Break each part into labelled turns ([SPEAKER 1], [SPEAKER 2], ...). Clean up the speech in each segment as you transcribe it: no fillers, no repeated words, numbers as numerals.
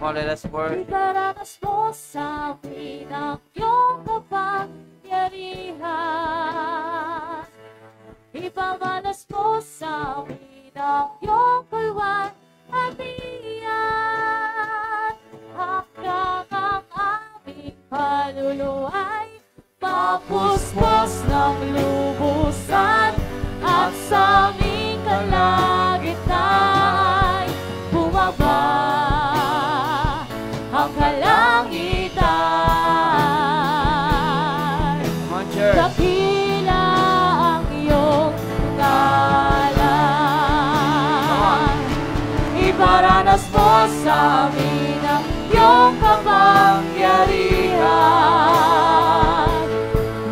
[SPEAKER 1] Come on, let us worship.
[SPEAKER 2] Iparanas mo sa amin ang iyong kapangyarihan. Ipamanas mo sa amin ang iyong kalwalhatian. Hanggang ang aming kaluluwa'y mapuspos ng lubusan, at sa aming kalagitna'y bumaba ang kalangitan.
[SPEAKER 1] Come on, church.
[SPEAKER 2] Dakila ang iyong ngalan. Iparanas mo sa amin ang iyong kapangyarihan.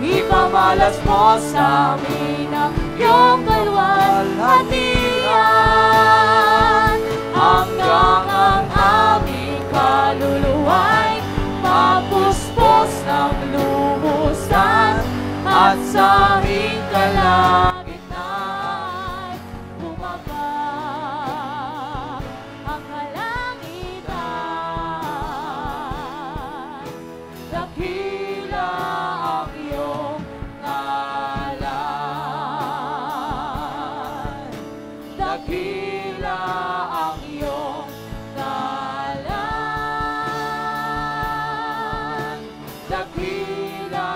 [SPEAKER 2] Ipamalas mo sa amin ang iyong kalwalhatian. Hanggang ang aming kaluluwa'y mapuspos ng lumusan, at sa aming kalagitna'y bumaba ang kalangitan. Dakila ang iyong ngalan. Dakila ang iyong ngalan. Dakila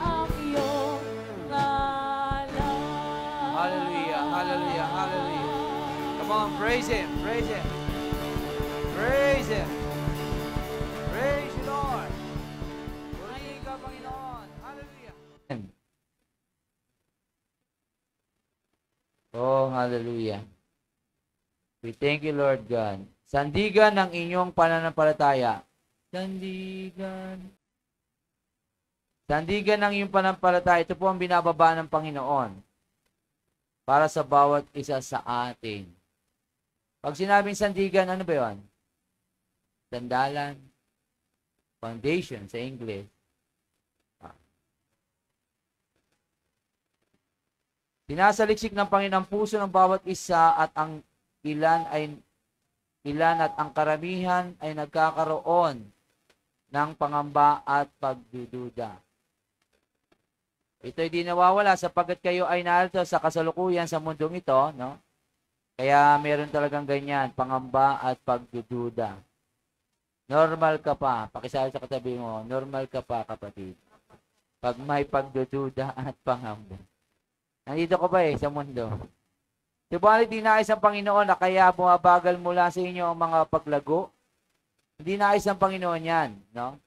[SPEAKER 2] ang iyong ngalan.
[SPEAKER 1] Hallelujah, hallelujah, hallelujah. Come on, praise Him, praise Him. Praise Him. Praise you, Lord. Purihin ka, Panginoon. Hallelujah. Oh, hallelujah. We thank you, Lord God. Sandigan ng inyong pananampalataya. Sandigan. Sandigan ng iyong pananampalataya. Ito po ang binababa ng Panginoon para sa bawat isa sa atin. Pag sinabing sandigan, ano ba yun? Sandalan. Foundation sa English. Sinasaliksik ng Panginoon ang puso ng bawat isa, at ang ilan at ang karamihan ay nagkakaroon ng pangamba at pagdududa. Ito'y di nawawala sapagkat kayo ay narito sa kasalukuyan sa mundong ito, no? Kaya meron talagang ganyan, pangamba at pagdududa. Normal ka pa. Pakisabi sa katabi mo, normal ka pa, kapatid. Pag may pagdududa at pangamba. Nandito ka ba sa mundo? Subalit, di nais ang Panginoon na kaya bumabagal mula sa inyo ang mga paglago. Hindi nais ang Panginoon yan, no?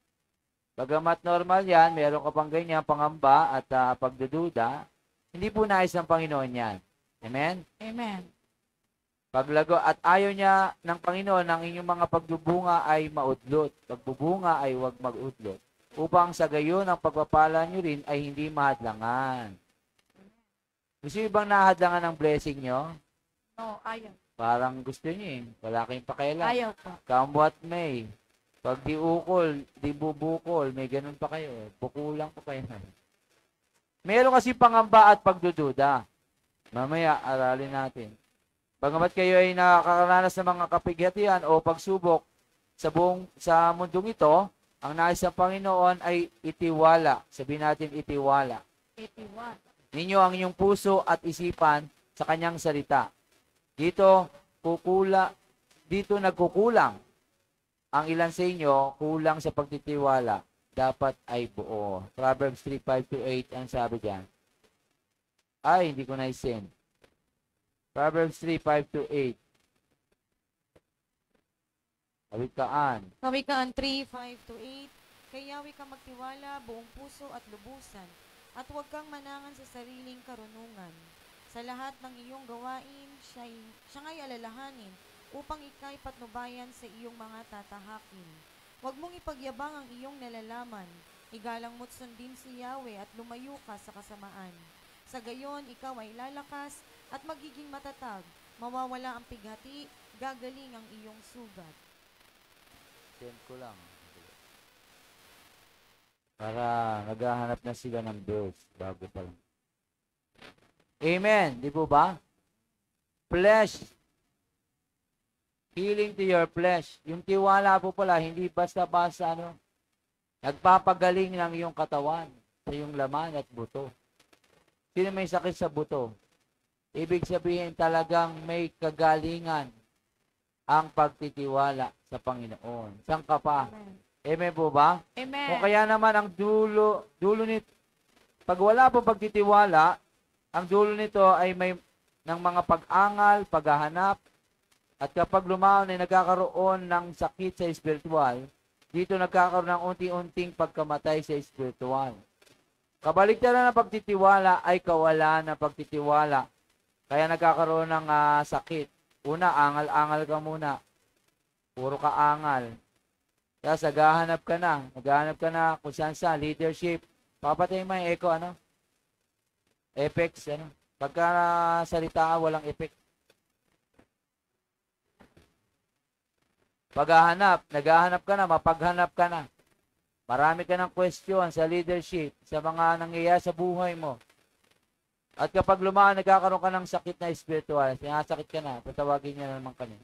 [SPEAKER 1] Bagamat normal yan, meron ka pang ganyan, pangamba at pagdududa, hindi po nais ng Panginoon yan. Amen?
[SPEAKER 2] Amen.
[SPEAKER 1] Paglago, at ayaw niya ng Panginoon ng inyong mga pagbubunga ay maudlot. Pagbubunga ay huwag mag-udlot. Upang sa gayon, ang pagpapala nyo rin ay hindi mahadlangan. Gusto nyo bang nahadlangan ng blessing nyo?
[SPEAKER 2] No, ayaw.
[SPEAKER 1] Parang gusto nyo Wala kayong pakialam.
[SPEAKER 2] Ayaw pa.
[SPEAKER 1] Come what may. Pag di ukol, di bubukol, may ganun pa kayo. Bukulang pa kayo. Meron kasi pangamba at pagdududa. Mamaya, aralin natin. Bagamat kayo ay nakakaranas ng mga kapighatian o pagsubok sa mundong ito, ang nais ng Panginoon ay itiwala. Sabihin natin itiwala.
[SPEAKER 2] 81.
[SPEAKER 1] Ninyo ang inyong puso at isipan sa kanyang salita. Dito nagkukulang. Ang ilan sa inyo, kulang sa pagtitiwala. Dapat ay buo. Proverbs 3:5-8 ang sabi diyan. Ay, hindi ko na-send. Proverbs 3:5-8. Kawikaan.
[SPEAKER 3] Kawikaan 3:5-8. Kay Yahweh ka magtiwala buong puso at lubusan, at huwag kang manangan sa sariling karunungan. Sa lahat ng iyong gawain, siya nga'y alalahanin, upang ika'y patnubayan sa iyong mga tatahakin. Huwag mong ipagyabang ang iyong nalalaman. Igalang mo't sundin si Yahweh at lumayo ka sa kasamaan. Sa gayon, ikaw ay lalakas at magiging matatag. Mawawala ang pighati, gagaling ang iyong sugat.
[SPEAKER 1] Send ko lang. Para naghahanap na sila ng verse bago pa lang. Amen. Di po ba? Flesh. Healing to your flesh. Yung tiwala po pala, hindi basta-basta nagpapagaling ng iyong katawan sa iyong laman at buto. Sino may sakit sa buto? Ibig sabihin talagang may kagalingan ang pagtitiwala sa Panginoon. Saan ka pa? Amen po ba?
[SPEAKER 2] Amen.
[SPEAKER 1] O kaya naman ang dulo nito, pag wala pong pagtitiwala, ang dulo nito ay may ng mga pag-angal, paghahanap, at kapag lumaon ay nagkakaroon ng sakit sa espiritual, dito nagkakaroon ng unti-unting pagkamatay sa espiritual. Kabaligtaran ng pagtitiwala ay kawalan ng pagtitiwala. Kaya nagkakaroon ng sakit. Una, angal-angal ka muna. Puro ka angal. Kaya naghahanap ka na. Naghahanap ka na kung saan sa leadership. Papatay mo yung echo, effects, Pagka salita, walang effect. Paghahanap, naghahanap ka na, mapaghanap ka na. Marami ka ng question sa leadership, sa mga nangyayari sa buhay mo. At kapag lumaan, nagkakaroon ka ng sakit na spiritual, sinasakit ka na, patawagin niya naman kanya.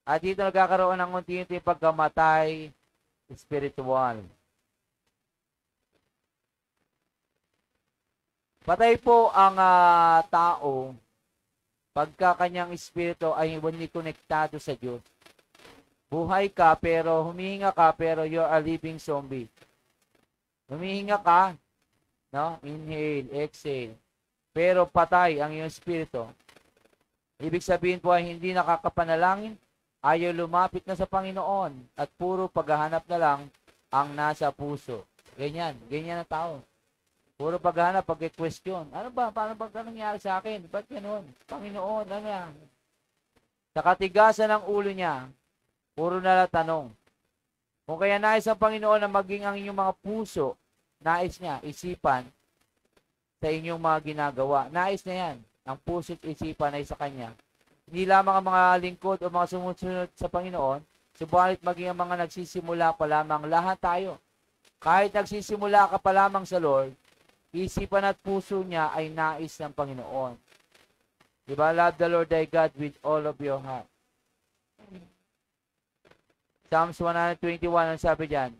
[SPEAKER 1] At dito nagkakaroon ng unti-unti pagkamatay spiritual. Patay po ang tao pagka kanyang espiritu ay hindi konektado sa Diyos. Buhay ka pero humihinga ka pero you're a living zombie. Humihinga ka, inhale, exhale. Pero patay ang iyong espiritu. Ibig sabihin po ay hindi nakakapanalangin, ayaw lumapit na sa Panginoon at puro paghahanap na lang ang nasa puso. Ganyan ang tao. Puro paghahanap, pag-question. Ano ba? Paano ba nangyari sa akin? Ba't ganun? Panginoon, ano yan? Sa katigasan ng ulo niya, puro na lang tanong. Kung kaya nais ang Panginoon na maging ang inyong mga puso, nais niya, isipan, sa inyong mga ginagawa. Nais na yan. Ang puso at isipan ay sa Kanya. Hindi lamang ang mga lingkod o mga sumusunod sa Panginoon, subalit maging ang mga nagsisimula pa lamang, lahat tayo. Kahit nagsisimula ka pa lamang sa Lord, isipan at puso niya ay nais ng Panginoon. Diba? Love the Lord thy God with all of your heart. Psalms 121, ang sabi diyan?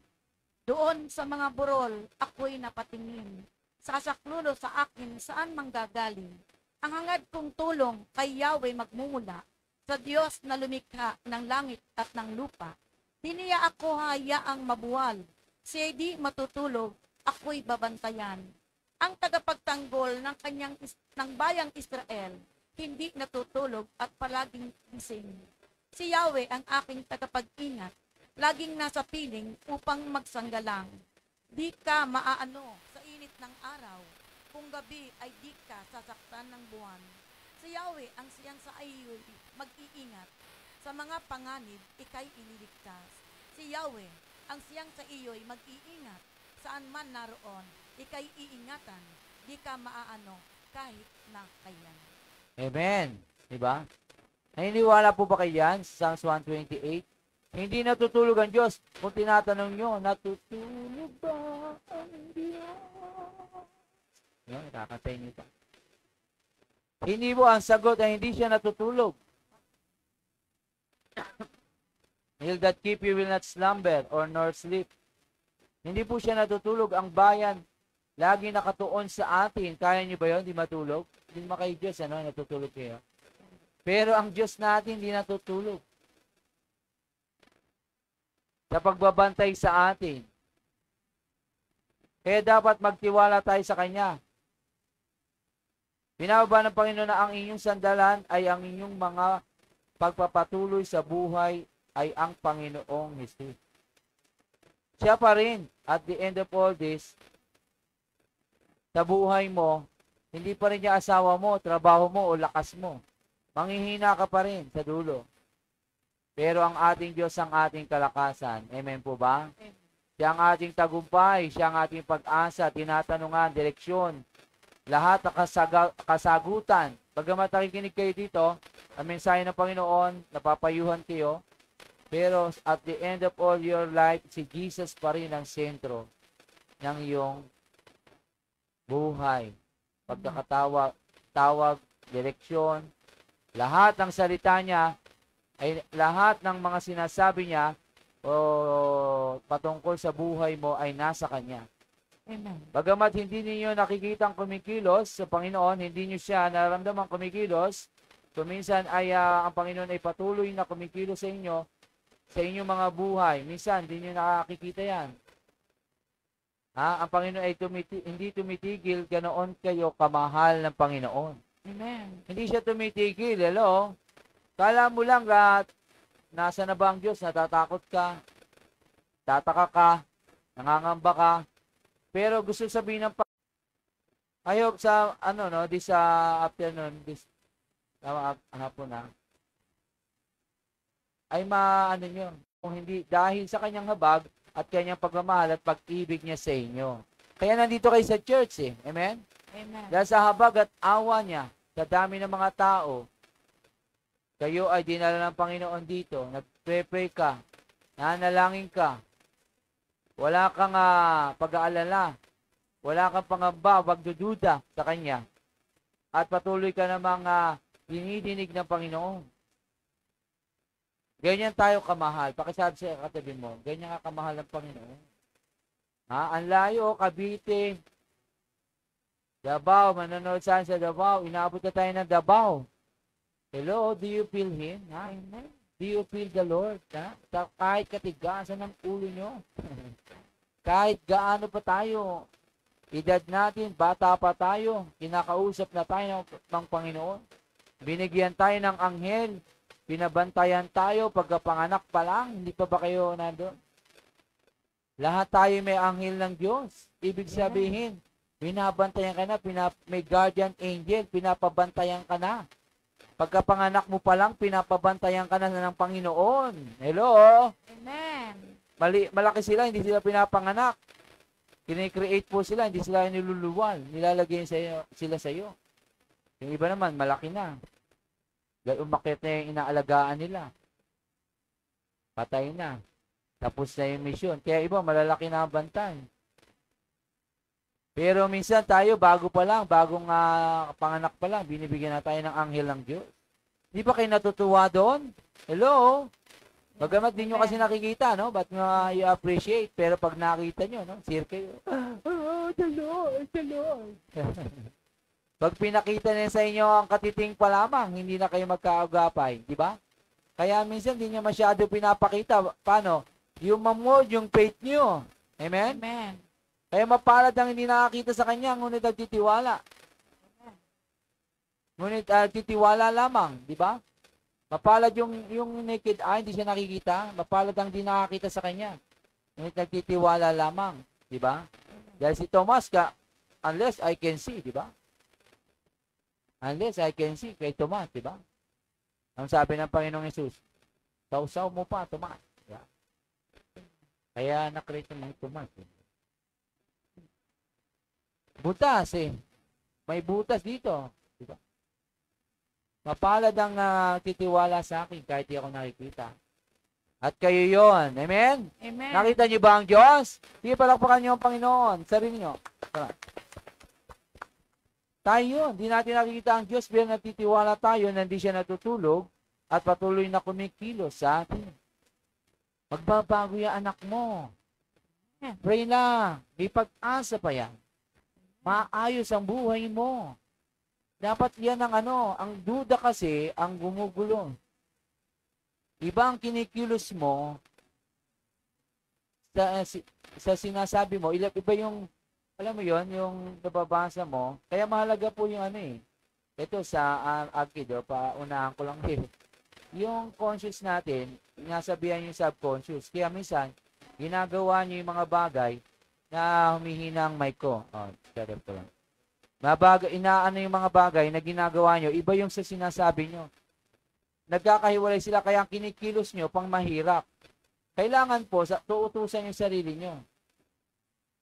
[SPEAKER 2] Doon sa mga burol, ako'y napatingin. Sa kasaklulo sa akin, saan manggagaling? Ang hangad kong tulong kay Yahweh magmumula sa Diyos na lumikha ng langit at ng lupa. Tiniya ako hayaang mabuwal. Siya di matutulog, ako'y babantayan. Ang tagapagtanggol ng bayang Israel, hindi natutulog at palaging gising. Si Yahweh ang aking tagapag-ingat, laging nasa piling upang magsanggalang. Di ka maaano sa init ng araw, kung gabi ay di ka sasaktan ng buwan. Si Yahweh ang siyang sa iyo mag-iingat, sa mga panganib ikay ililigtas. Si Yahweh ang siyang sa iyo'y mag-iingat, saan man naroon, ikay iingatan, di ka maaano kahit na kailan.
[SPEAKER 1] Amen. Diba? Naniniwala po ba kayo yan? Psalms 128. Hindi natutulog ang Diyos. Kung tinatanong nyo, natutulog ba ang Diyos? Yun, nakakatay nyo ito. Hindi po ang sagot ay hindi siya natutulog. He'll that keep you will not slumber or nor sleep. Hindi po siya natutulog. Ang bayan, lagi nakatuon sa atin. Kaya nyo ba yun? Hindi matulog? Hindi naman kayo Diyos, natutulog kayo. Pero ang Diyos natin hindi natutulog. Sa pagbabantay sa atin. Kaya dapat magtiwala tayo sa Kanya. Binababa ng Panginoon na ang inyong sandalan ay ang inyong mga pagpapatuloy sa buhay ay ang Panginoong Jesus. Siya pa rin, at the end of all this, sa buhay mo, hindi pa rin niya asawa mo, trabaho mo, o lakas mo. Manghihina ka pa rin sa dulo. Pero ang ating Diyos ang ating kalakasan. Amen po ba?
[SPEAKER 2] Amen.
[SPEAKER 1] Siya ang ating tagumpay, siya ang ating pag-asa, tinatanungan, direksyon, lahat ng kasagutan. Bagamat nakikinig kayo dito, ang mensahe ng Panginoon, napapayuhan kayo, pero at the end of all your life, si Jesus pa rin ang sentro ng iyong buhay. Pagkakatawag, direksyon, lahat ng salita niya, ay lahat ng mga sinasabi niya o patungkol sa buhay mo ay nasa Kanya.
[SPEAKER 2] Amen.
[SPEAKER 1] Bagamat hindi ninyo nakikitang kumikilos sa Panginoon, hindi niyo siya nararamdaman kumikilos, kuminsan ay ang Panginoon ay patuloy na kumikilos sa inyong mga buhay. Minsan, hindi niyo nakakikita yan. Ang Panginoon ay hindi tumitigil, ganoon kayo kamahal ng Panginoon.
[SPEAKER 2] Amen.
[SPEAKER 1] Hindi siya tumitigil, hello? Kala mo lang nasa na ba ang Diyos, natatakot ka, tataka ka, nangangamba ka, pero gusto sabihin ng I hope sa, this afternoon, this hapon ay nyo, kung hindi, dahil sa kanyang habag at kanyang pagmamahal at pag-ibig niya sa inyo. Kaya nandito kayo sa church Amen?
[SPEAKER 2] Amen.
[SPEAKER 1] Dahil sa habag at awa niya, sa dami ng mga tao, kayo ay dinala ng Panginoon dito, nagpre-pray ka, nanalangin ka, wala kang pag-aalala, wala kang pangamba, wag dududa sa Kanya, at patuloy ka namang dinidinig ng Panginoon. Ganyan tayo kamahal. Pakisabi sa katabi mo, ganyan ka kamahal ng Panginoon. Ang layo, Cavite, Davao, manonood saan sa Davao, inaabot na tayo ng Davao. Hello, do you feel Him?
[SPEAKER 2] Amen.
[SPEAKER 1] Do you feel the Lord? Kahit katigasan ng ulo nyo. Kahit gaano pa tayo, edad natin, bata pa tayo, kinakausap na tayo ng Panginoon. Binigyan tayo ng anghel, pinabantayan tayo pagkapanganak pa lang, hindi pa ba kayo nandun? Lahat tayo may anghel ng Diyos. Ibig sabihin, binabantayan ka na, may guardian angel, pinapabantayan ka na. Pagkapanganak mo pa lang, pinapabantayan ka na ng Panginoon. Hello?
[SPEAKER 2] Amen.
[SPEAKER 1] Malaki sila, hindi sila pinapanganak. Kine-create po sila, hindi sila niluluwal. Nilalagay sila sa iyo. Yung iba naman, malaki na. Umakit na yung inaalagaan nila. Patay na. Tapos na yung mission. Kaya iba, malalaki na ang bantay. Pero minsan tayo, bagong panganak pa lang, binibigyan na tayo ng anghel ng Diyos. Di ba kayo natutuwa doon? Hello? Bagamat di nyo kasi nakikita, no? Ba't nga you appreciate? Pero pag nakita nyo, no? Cheer kayo. Oh, the Lord, the Lord. Pag pinakita niya sa inyo ang katiting pa lamang, hindi na kayo magkaagapay. Di ba? Kaya minsan di nyo masyado pinapakita. Paano? Yung mamod, yung faith nyo. Amen?
[SPEAKER 2] Amen.
[SPEAKER 1] Kaya mapalad ang hindi nakakita sa kanya, ngunit nagtitiwala. Ngunit titiwala lamang, di ba? Mapalad yung naked eye, hindi siya nakikita. Mapalad ang hindi nakakita sa kanya. Ngunit nagtitiwala lamang, di ba? Dahil si Thomas unless I can see, di ba? Unless I can see, kay Thomas, di ba? Ang sabi ng Panginoong Yesus, sausaw mo pa, Thomas. Diba? Kaya na-create ng Thomas. Butas May butas dito. Diba? Mapalad ang titiwala sa akin kahit di ako nakikita. At kayo yon. Amen?
[SPEAKER 2] Amen.
[SPEAKER 1] Nakita niyo ba ang Diyos? Sige, palakpakan niyo ang Panginoon. Sarili niyo. Tara. Tayo yun. Di natin nakikita ang Diyos pero natitiwala tayo na hindi siya natutulog at patuloy na kumikilos sa atin. Magbabago yung anak mo. Pray na. May pag-asa pa yan. Maayos ang buhay mo. Dapat yan ang duda kasi ang gumugulo. Iba ang kinikilos mo sa sinasabi mo. Iba yung, alam mo yon yung nababasa mo. Kaya mahalaga po yung ito sa Akido, paunahan ko lang din. Yung conscious natin, nasabihan yung subconscious. Kaya minsan, ginagawa niyo yung mga bagay na humihinang mic ko. Shut up ko lang. Yung mga bagay na ginagawa nyo, iba yung sa sinasabi nyo. Nagkakahiwalay sila, kaya ang kinikilos nyo pang mahirap. Kailangan po, tuutusan yung sarili nyo.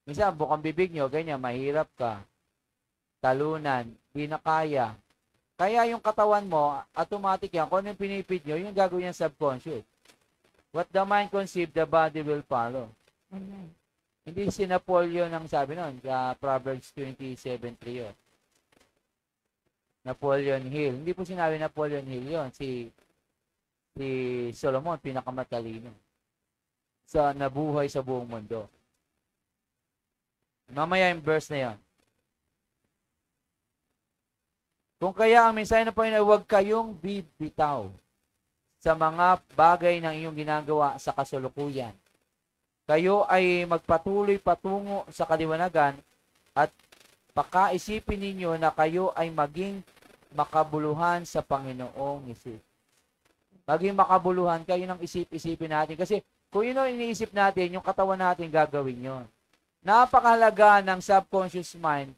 [SPEAKER 1] Minsan, bukang bibig nyo, ganyan, mahirap ka. Talunan, di na kaya. Kaya yung katawan mo, automatic yan. Kung ano yung pinipid nyo, yung gagawin yung subconscious. What the mind conceive, the body will follow.
[SPEAKER 2] Amen.
[SPEAKER 1] Hindi si Napoleon ang sabi nun, Proverbs 27:3 yun. Napoleon Hill. Hindi po sinabi Napoleon Hill yun. Si Si Solomon, pinakamatalino sa nabuhay sa buong mundo. Mamaya yung verse na yan. Kung kaya ang mensahe ng Panginoon, huwag kayong bibitaw sa mga bagay ng iyong ginagawa sa kasalukuyan. Kayo ay magpatuloy patungo sa kaliwanagan at pakaisipin ninyo na kayo ay maging makabuluhan sa Panginoong Hesus. Maging makabuluhan kayo ng isip-isipin natin. Kasi kung yun ang iniisip natin, yung katawan natin gagawin yun. Napakahalaga ng subconscious mind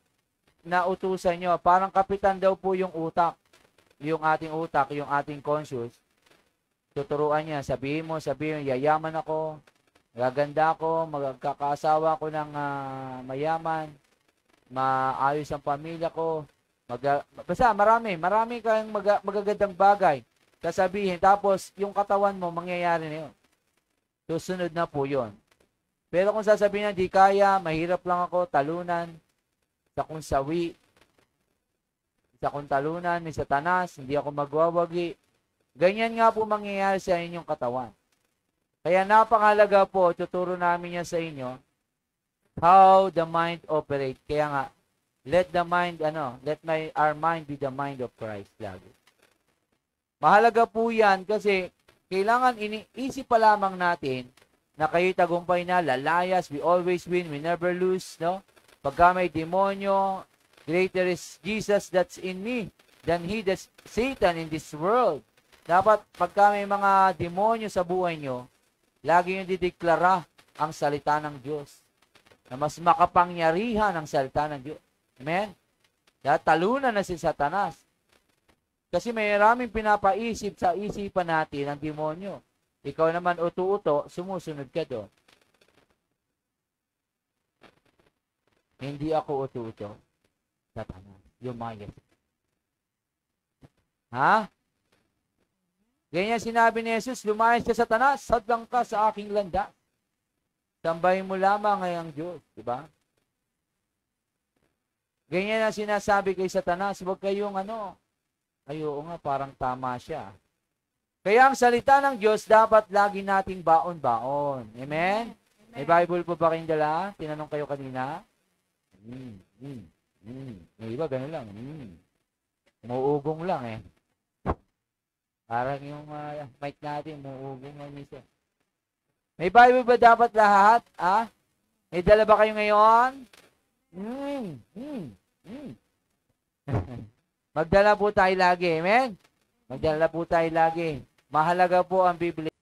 [SPEAKER 1] na utusan nyo. Parang kapitan daw po yung utak. Yung ating utak, yung ating conscious. Tuturuan niya, sabihin mo, yayaman ako, gaganda ako, magkakaasawa ko ng mayaman, maayos ang pamilya ko, basta marami kang magagandang bagay sasabihin, tapos yung katawan mo, mangyayari na yun. Susunod na po yun. Pero kung sasabihin na, di kaya, mahirap lang ako, talunan, sa kung sawi, sa kung talunan, ni Satanas, hindi ako magwawagi, ganyan nga po mangyayari sa inyong katawan. Kaya napakahalaga po, tuturo namin yan sa inyo, how the mind operate. Kaya nga, let our mind be the mind of Christ lagi. Mahalaga po yan kasi kailangan iniisip pa lamang natin na kayo'y tagumpay na, lalayas, we always win, we never lose, no? Pagka may demonyo, greater is Jesus that's in me than he that's Satan in this world. Dapat pagka may mga demonyo sa buhay nyo, lagi nyo dideklara ang salita ng Diyos na mas makapangyarihan ang salita ng Diyos. Amen? Dahil talunan na si Satanas. Kasi may maraming pinapaisip sa isipan natin ang demonyo. Ikaw naman uto-uto, sumusunod ka doon. Hindi ako uto-uto. Satanas. Lumayas. Ha? Ganyan sinabi ni Jesus, lumayas ka Satanas, sadlang ka sa aking landas. Sambahin mo lamang ang Diyos. Diba? Ganyan ang sinasabi kay Satanas, huwag kayong ayoo nga, parang tama siya. Kaya ang salita ng Diyos dapat lagi nating baon-baon. Amen? May Bible po ba kayong dala? Tinanong kayo kanina? May iba, gano'n lang. Umuugong lang eh. Parang yung mic natin, umuugong lang minsan. May Bible ba dapat lahat? May dala ba kayo ngayon? Magdala po tayo lagi. Amen? Magdala po tayo lagi. Mahalaga po ang Biblia.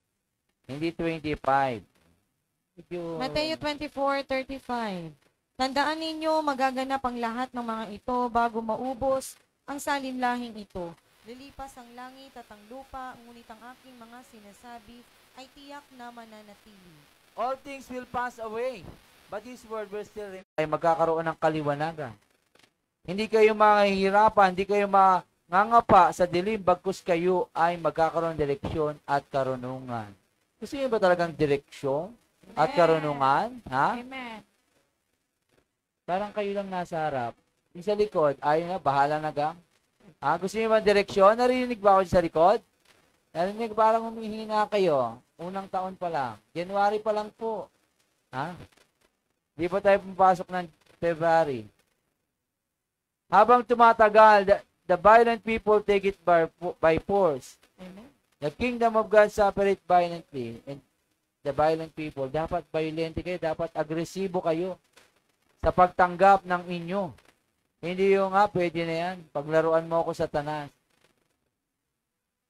[SPEAKER 1] Hindi 25.
[SPEAKER 3] Mateo 24:35. Tandaan ninyo, magaganap ang lahat ng mga ito bago maubos ang salinlahing ito. Lilipas ang langit at ang lupa, ngunit ang aking mga sinasabi ay tiyak na mananatili.
[SPEAKER 1] All things will pass away, but His word will still remain. Ay magkakaroon ng kaliwanagan. Hindi kayo mahihirapan, hindi kayo mangangapa sa dilim, bagkus kayo ay magkakaroon ng direksyon at karunungan. Gusto niyo ba talagang direksyon at karunungan? Ha?
[SPEAKER 2] Amen.
[SPEAKER 1] Parang kayo lang nasa harap. Yung sa likod, ayaw na, bahala na gang. Gusto niyo ba direksyon? Narinig ba ako sa likod? Narinig, parang humihina kayo. Unang taon pa lang. January pa lang po. Di pa tayo pumapasok ng February. Habang tumatagal, the violent people take it by force.
[SPEAKER 2] Amen.
[SPEAKER 1] The kingdom of God separate violently. And the violent people, dapat violent kayo, dapat agresibo kayo sa pagtanggap ng inyo. Hindi yung pwede na yan. Paglaruan mo ako Satanas.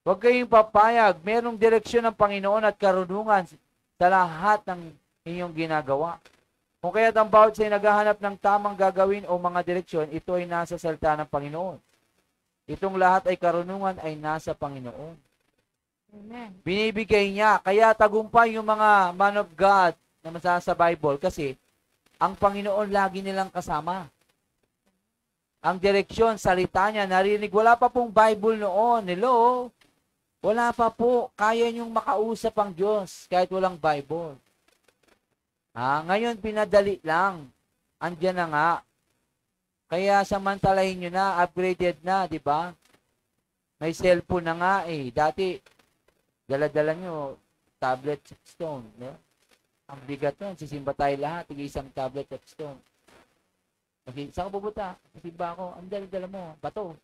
[SPEAKER 1] Huwag kayong papayag. Merong direksyon ng Panginoon at karunungan sa lahat ng inyong ginagawa. Kung kaya't ang bawat sa'yo naghahanap ng tamang gagawin o mga direksyon, ito ay nasa salita ng Panginoon. Itong lahat ay karunungan ay nasa Panginoon.
[SPEAKER 2] Amen.
[SPEAKER 1] Binibigay niya. Kaya tagumpay yung mga man of God na masasa sa Bible kasi ang Panginoon lagi nilang kasama. Ang direksyon, salita niya, narinig. Wala pa pong Bible noon. Hello? Wala pa po. Kaya niyong makausap ang Diyos kahit walang Bible. Ngayon, pinadali lang. Andiyan na nga. Kaya samantalahin nyo na, upgraded na, di ba? May cellphone na nga eh. Dati, Dala-dala nyo, tablet of stone. No? Ang bigat nun, sisimba tayo lahat, isang tablet of stone. Okay, saan ko pupunta? Sisimba ako, ang dala-dala mo, bato.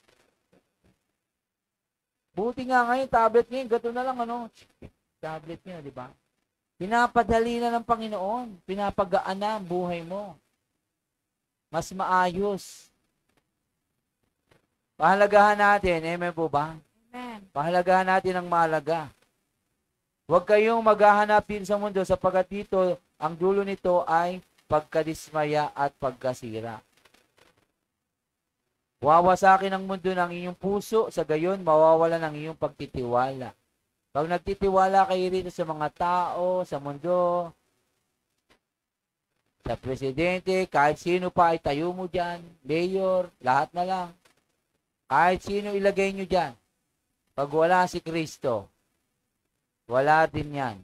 [SPEAKER 1] Buti nga ngayon, tablet ngayon, gato na lang, tablet nyo, di ba? Pinapadali na ng Panginoon, pinapagaan na ang buhay mo. Mas maayos. Pahalagahan natin, amen po ba?
[SPEAKER 2] Amen.
[SPEAKER 1] Pahalagahan natin ang mahalaga. Huwag kayong maghahanap din sa mundo sapagkat dito, ang dulo nito ay pagkadismaya at pagkasira. Wawasakin ang mundo ng iyong puso, sa gayon mawawala ng iyong pagtitiwala. Pag nagtitiwala kayo rito sa mga tao, sa mundo, sa presidente, kahit sino pa ay tayo mo dyan, mayor, lahat na lang. Kahit sino ilagay nyo dyan. Pag wala si Kristo, wala din yan.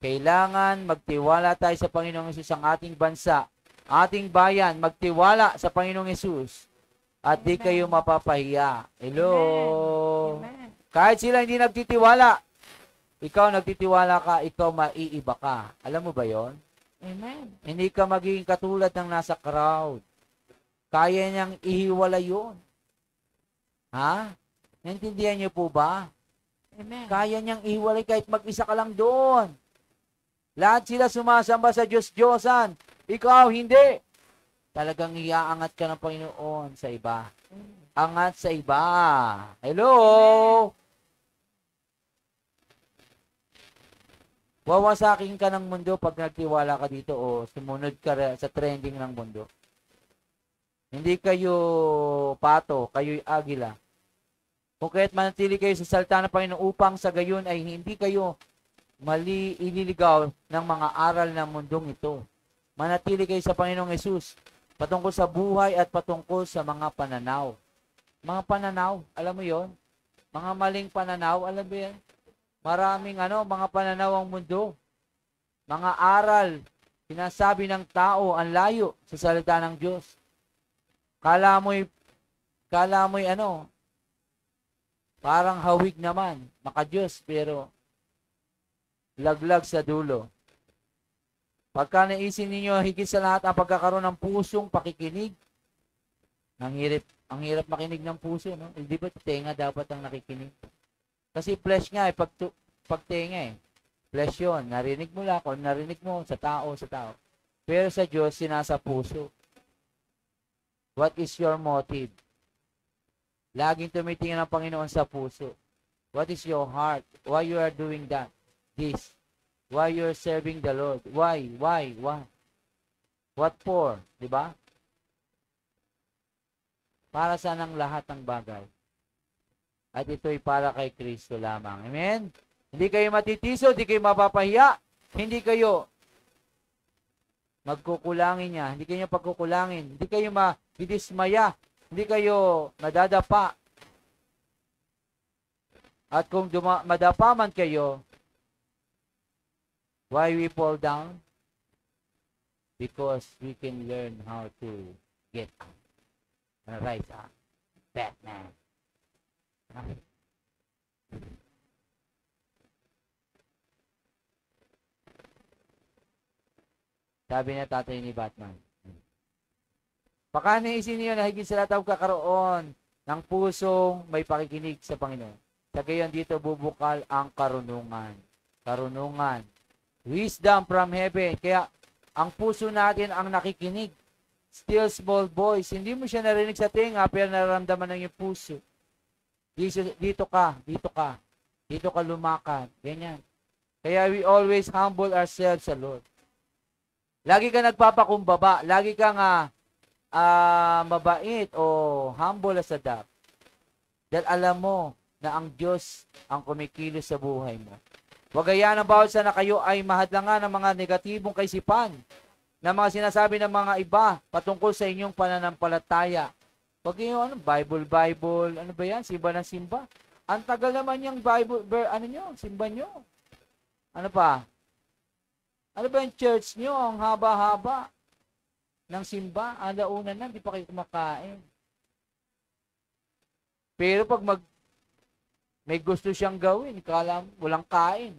[SPEAKER 1] Kailangan magtiwala tayo sa Panginoong Hesus, ang ating bansa, ating bayan, magtiwala sa Panginoong Hesus at di
[SPEAKER 2] Amen.
[SPEAKER 1] kayo mapapahiya. Hello?
[SPEAKER 2] Amen.
[SPEAKER 1] Kahit sila hindi nagtitiwala, ikaw nagtitiwala ka, ikaw maiiba ka. Alam mo ba yon?
[SPEAKER 2] Amen.
[SPEAKER 1] Hindi ka magiging katulad ng nasa crowd. Kaya niyang ihiwala yon. Ha? Naintindihan niyo po ba?
[SPEAKER 2] Amen.
[SPEAKER 1] Kaya niyang ihiwalay kahit mag-isa ka lang doon. Lahat sila sumasamba sa Diyos-Diyosan. Ikaw, hindi. Talagang iaangat ka ng Panginoon sa iba. Angat sa iba. Hello? Wawasakin ka ng mundo pag nagtiwala ka dito o sumunod ka sa trending ng mundo. Hindi kayo pato, kayo'y agila. Kung kaya't manatili kayo sa salita ng Panginoon upang sa gayon ay hindi kayo mali ililigaw ng mga aral ng mundong ito. Manatili kayo sa Panginoong Hesus patungkol sa buhay at patungkol sa mga pananaw. Mga pananaw, alam mo yon? Mga maling pananaw, alam mo yan? Maraming mga pananaw ang mundo. Mga aral, sinasabi ng tao ang layo sa salita ng Diyos. Kala mo'y parang hawig naman, maka-Diyos, pero laglag sa dulo. Pagka naisin ninyo higit sa lahat ang pagkakaroon ng pusong pakikinig, ang hirap makinig ng puso, no? Hindi ba tenga dapat ang nakikinig? Kasi flesh nga, pagtenga flesh yun. Narinig mo lang, kung narinig mo sa tao. Pero sa Diyos, sinasa puso. What is your motive? Laging tumitingin ang Panginoon sa puso. What is your heart? Why you are doing that? This. Why you are serving the Lord? Why? What for? Diba? Para saan ang lahat ng bagay? At ito'y para kay Kristo lamang. Amen? Hindi kayo matitiso, hindi kayo mapapahiya, hindi kayo magkukulangin niya, hindi kayo pagkukulangin, hindi kayo madidismaya, hindi kayo madadapa. At kung madapa man kayo, why we fall down? Because we can learn how to get up. Rise up. Batman. Sabi na tatay ni Batman. Pakanaisin niyo na higit sa lahat ang kakaroon ng pusong may pakikinig sa Panginoon. Sa gayon dito bubukal ang karunungan. Karunungan. Wisdom from heaven. Kaya ang puso natin ang nakikinig. Still small voice. Hindi mo siya narinig sa tinga pero nararamdaman ng iyong puso. Dito ka. Dito ka lumakad. Ganyan. Kaya we always humble ourselves sa Lord. Lagi ka nagpapakumbaba. Lagi kang mabait o humble as a dove. Dahil alam mo na ang Diyos ang kumikilos sa buhay mo. Huwag hayaan ang bawat isa na kayo ay mahadlangan ng mga negatibong kaisipan na mga sinasabi ng mga iba patungkol sa inyong pananampalataya. Huwag yung Bible, ano ba yan? Simba ng simba. Ang tagal naman yung Bible, simba nyo. Ano pa? Ano ba yung church nyo? Ang haba-haba ng simba. Alauna na, di pa kayo kumakain. Pero pag may gusto siyang gawin. Kala mo, walang kain.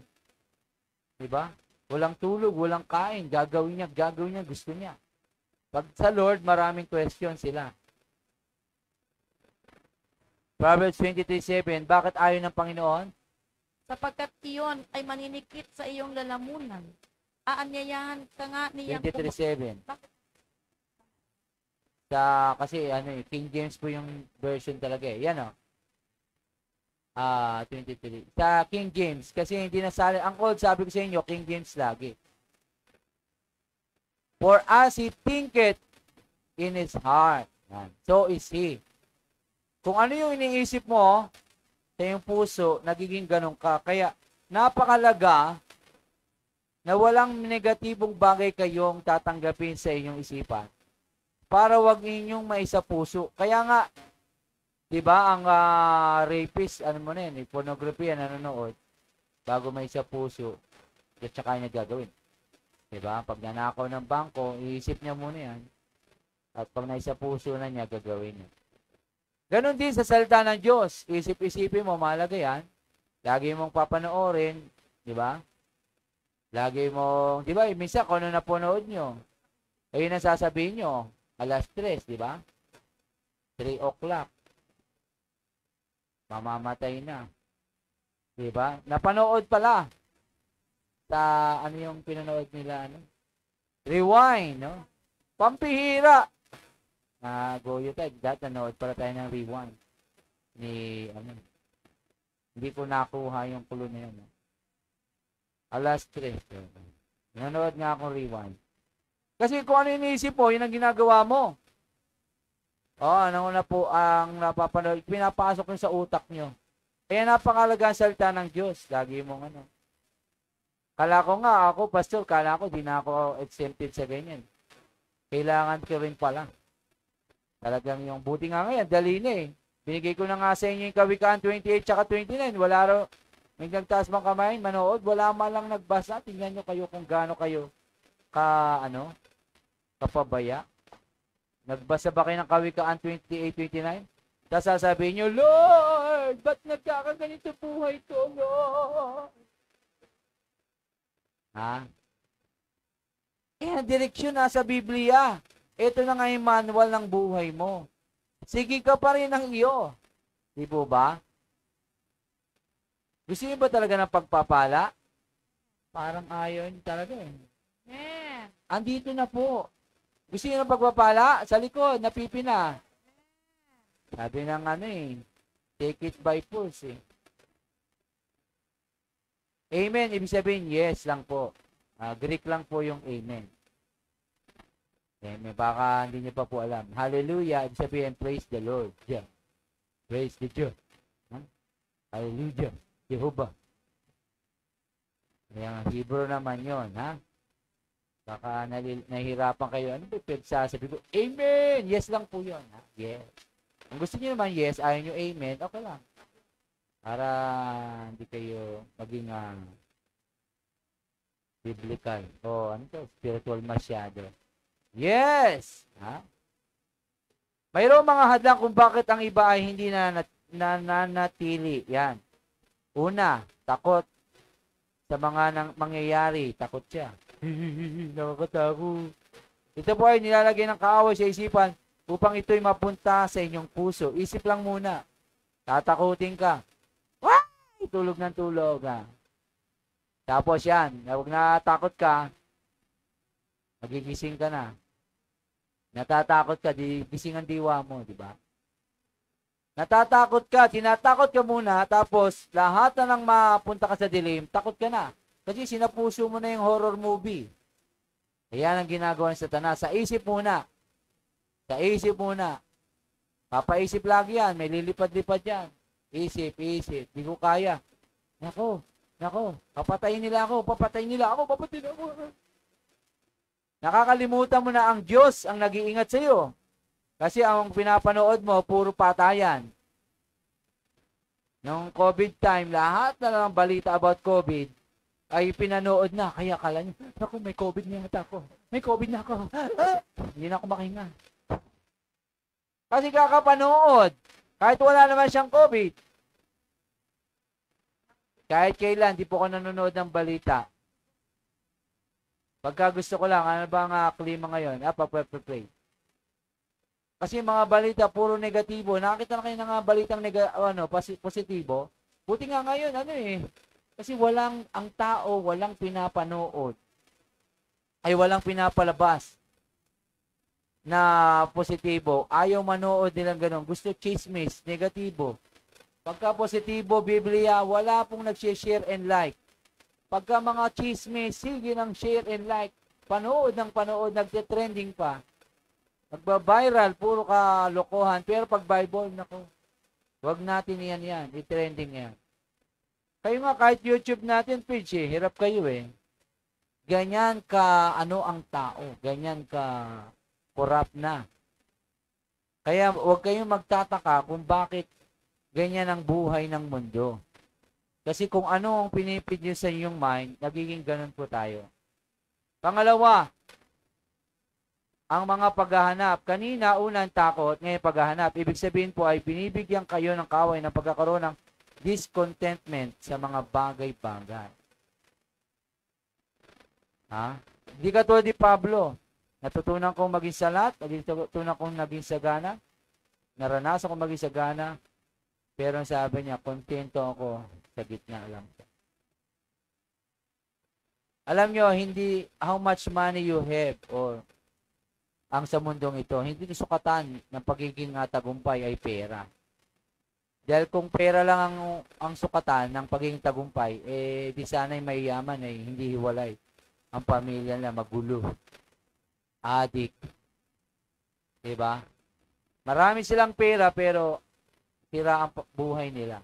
[SPEAKER 1] Diba? Walang tulog, walang kain. Gagawin niya, gusto niya. Pag sa Lord, maraming question sila. Proverbs 23:7, bakit ayaw ng Panginoon?
[SPEAKER 2] Sapagkat iyon ay maninikit sa iyong lalamunan. Aanyayahan ka nga niyang
[SPEAKER 1] 23:7.
[SPEAKER 2] Bakit?
[SPEAKER 1] Kasi King James po yung version talaga eh. Yan 23. Sa King James, kasi hindi nasali. Ang old, sabi ko sa inyo, King James lagi. For as he thinketh in his heart, so is he. Kung ano yung iniisip mo sa iyong puso, nagiging ganun ka. Kaya, napakalaga na walang negatibong bagay kayong tatanggapin sa inyong isipan para wag ninyong maisa puso. Kaya nga, di ba, ang rapist, pornography, nanonood, bago maisa puso, at saka niya gagawin. Di ba? Pag nanakaw ng bangko, iisip niya muna yan. At pag naisa puso na niya, gagawin niya. Ganon din sa salita ng Diyos. Isip-isipin mo, mahalaga yan. Lagi mong papanoorin, di ba? Lagi mong, di ba, minsan kung ano napunood nyo, ayun ang sasabihin nyo, alas 3, di ba? 3 o'clock. Mamamatay na. Di ba? Napanood pala. Sa, yung pinanood nila, Rewind, no? Pampihira. Goyo tayo. Nanood pala tayo ng Rewind. Hindi ko nakuha yung kulo na yun. Alas 3. Nanood nga akong Rewind. Kasi kung ano iniisip mo, yun ang ginagawa mo. Ano na po ang napapanood, pinapasok nyo sa utak nyo. Kaya napakalaga ang salita ng Diyos. Lagi mong Kala ko nga, ako, pastor, kala ko, di na ako exempted sa ganyan. Kailangan ko rin pala. Talagang yung buti nga ngayon, dali na eh. Binigay ko na nga sa inyo yung Kawikaan 28 tsaka 29. Wala raw, may nagtaas mang kamay, manood, wala malang nagbasa. Tingnan nyo kayo kung gaano kayo kapabaya. Nagbasa ba kayo ng Kawikaan 28, 29? Tapos sasabihin nyo, Lord, ba't nagkakaganito buhay ko, Lord? Ang direksyon nasa Biblia. Ito na nga yung manual ng buhay mo. Sige ka pa rin ng iyo. Di po ba? Gusto niyo ba talaga ng pagpapala? Parang ayaw talaga eh. Andito na po. Gusto niyo ng pagpapala? Sa likod, napipina. Sabi ng take it by force eh. Amen. Ibig sabihin, yes lang po. Greek lang po yung amen. Amen. Baka hindi niyo pa po alam. Hallelujah. Ibig sabihin, praise the Lord. Yeah. Praise the Lord. Hallelujah. Jehovah. Yung Hebrew naman yon, Baka nahihirapan kayo. Ano ba sasabi ko? Amen! Yes lang po yun. Yes. Kung gusto niyo naman yes, ayaw niyo amen, okay lang. Para hindi kayo maging biblical. Spiritual masyado. Yes! Mayroong mga hadlang kung bakit ang iba ay hindi nananatili. Yan. Una, takot sa mga mangyayari. Takot siya. Nakakatakot. Ito po ay nilalagay ng kaaway sa isipan upang ito'y mapunta sa inyong puso. Isip lang muna. Tatakutin ka. Tulog ng tulog. Tapos yan, huwag natakot ka, magigising ka na. Natatakot ka, gising ang diwa mo, di ba? Natatakot ka, tinatakot ka muna, tapos lahat na nang mapunta ka sa dilim, takot ka na. Kasi sinapuso mo na yung horror movie. Ayan ang ginagawa ng Satanas. Sa isip muna. Sa isip muna. Papaisip lagi yan, may lilipad-lipad yan. Isip. Di ko kaya. Nako. Papatayin nila ako. Nakakalimutan mo na ang Diyos ang nag-iingat sa iyo. Kasi ang pinapanood mo, puro patayan. Nung COVID time, lahat na lang balita about COVID ay pinanood na. Kaya akala nyo, naku, may COVID na ako. May COVID na ako. Hindi na ako makinga. Kasi kakapanood. Kahit wala naman siyang COVID. Kahit kailan, di po ako nanonood ng balita. Pagka gusto ko lang, ano ba ang klima ngayon? Pa-pray. Kasi mga balita, puro negatibo. Nakakita na kayo ng mga balitang positibo. Buti nga ngayon, kasi ang tao, walang pinapanood. Ay walang pinapalabas na positibo. Ayaw manood nilang ganun. Gusto chismis, negatibo. Pagka positibo, Biblia, wala pong nag-share and like. Pagka mga chismis, sige ng share and like. Panood ng panood, nagte-trending pa. Magba-viral, puro kalokohan. Pero pag Bible, nako, wag natin yan. I-trending yan. Kayo nga, kahit YouTube natin, page hirap kayo Ganyan ka, ang tao. Ganyan ka, corrupt na. Kaya huwag kayong magtataka kung bakit ganyan ang buhay ng mundo. Kasi kung ano ang pinipid nyo sa inyong mind, nagiging ganun po tayo. Pangalawa, ang mga paghahanap. Kanina, unang takot, ngayon paghahanap. Ibig sabihin po ay binibigyan kayo ng kaway ng pagkakaroon ng discontentment sa mga bagay-bagay. Hindi katulad ni Pablo. Natutunan kong maging salat, natutunan kong maging sagana, naranasan kong maging sagana, pero sabi niya, kontento ako sa gitna lang. Alam nyo, hindi how much money you have or ang sa mundong ito, hindi sukatan ng pagiging tagumpay ay pera. Dahil kung pera lang ang sukatan ng pagiging tagumpay, di sana'y mayayaman hindi hiwalay. Ang pamilya nila magulo. Adik. Diba? Marami silang pera pero tira ang buhay nila.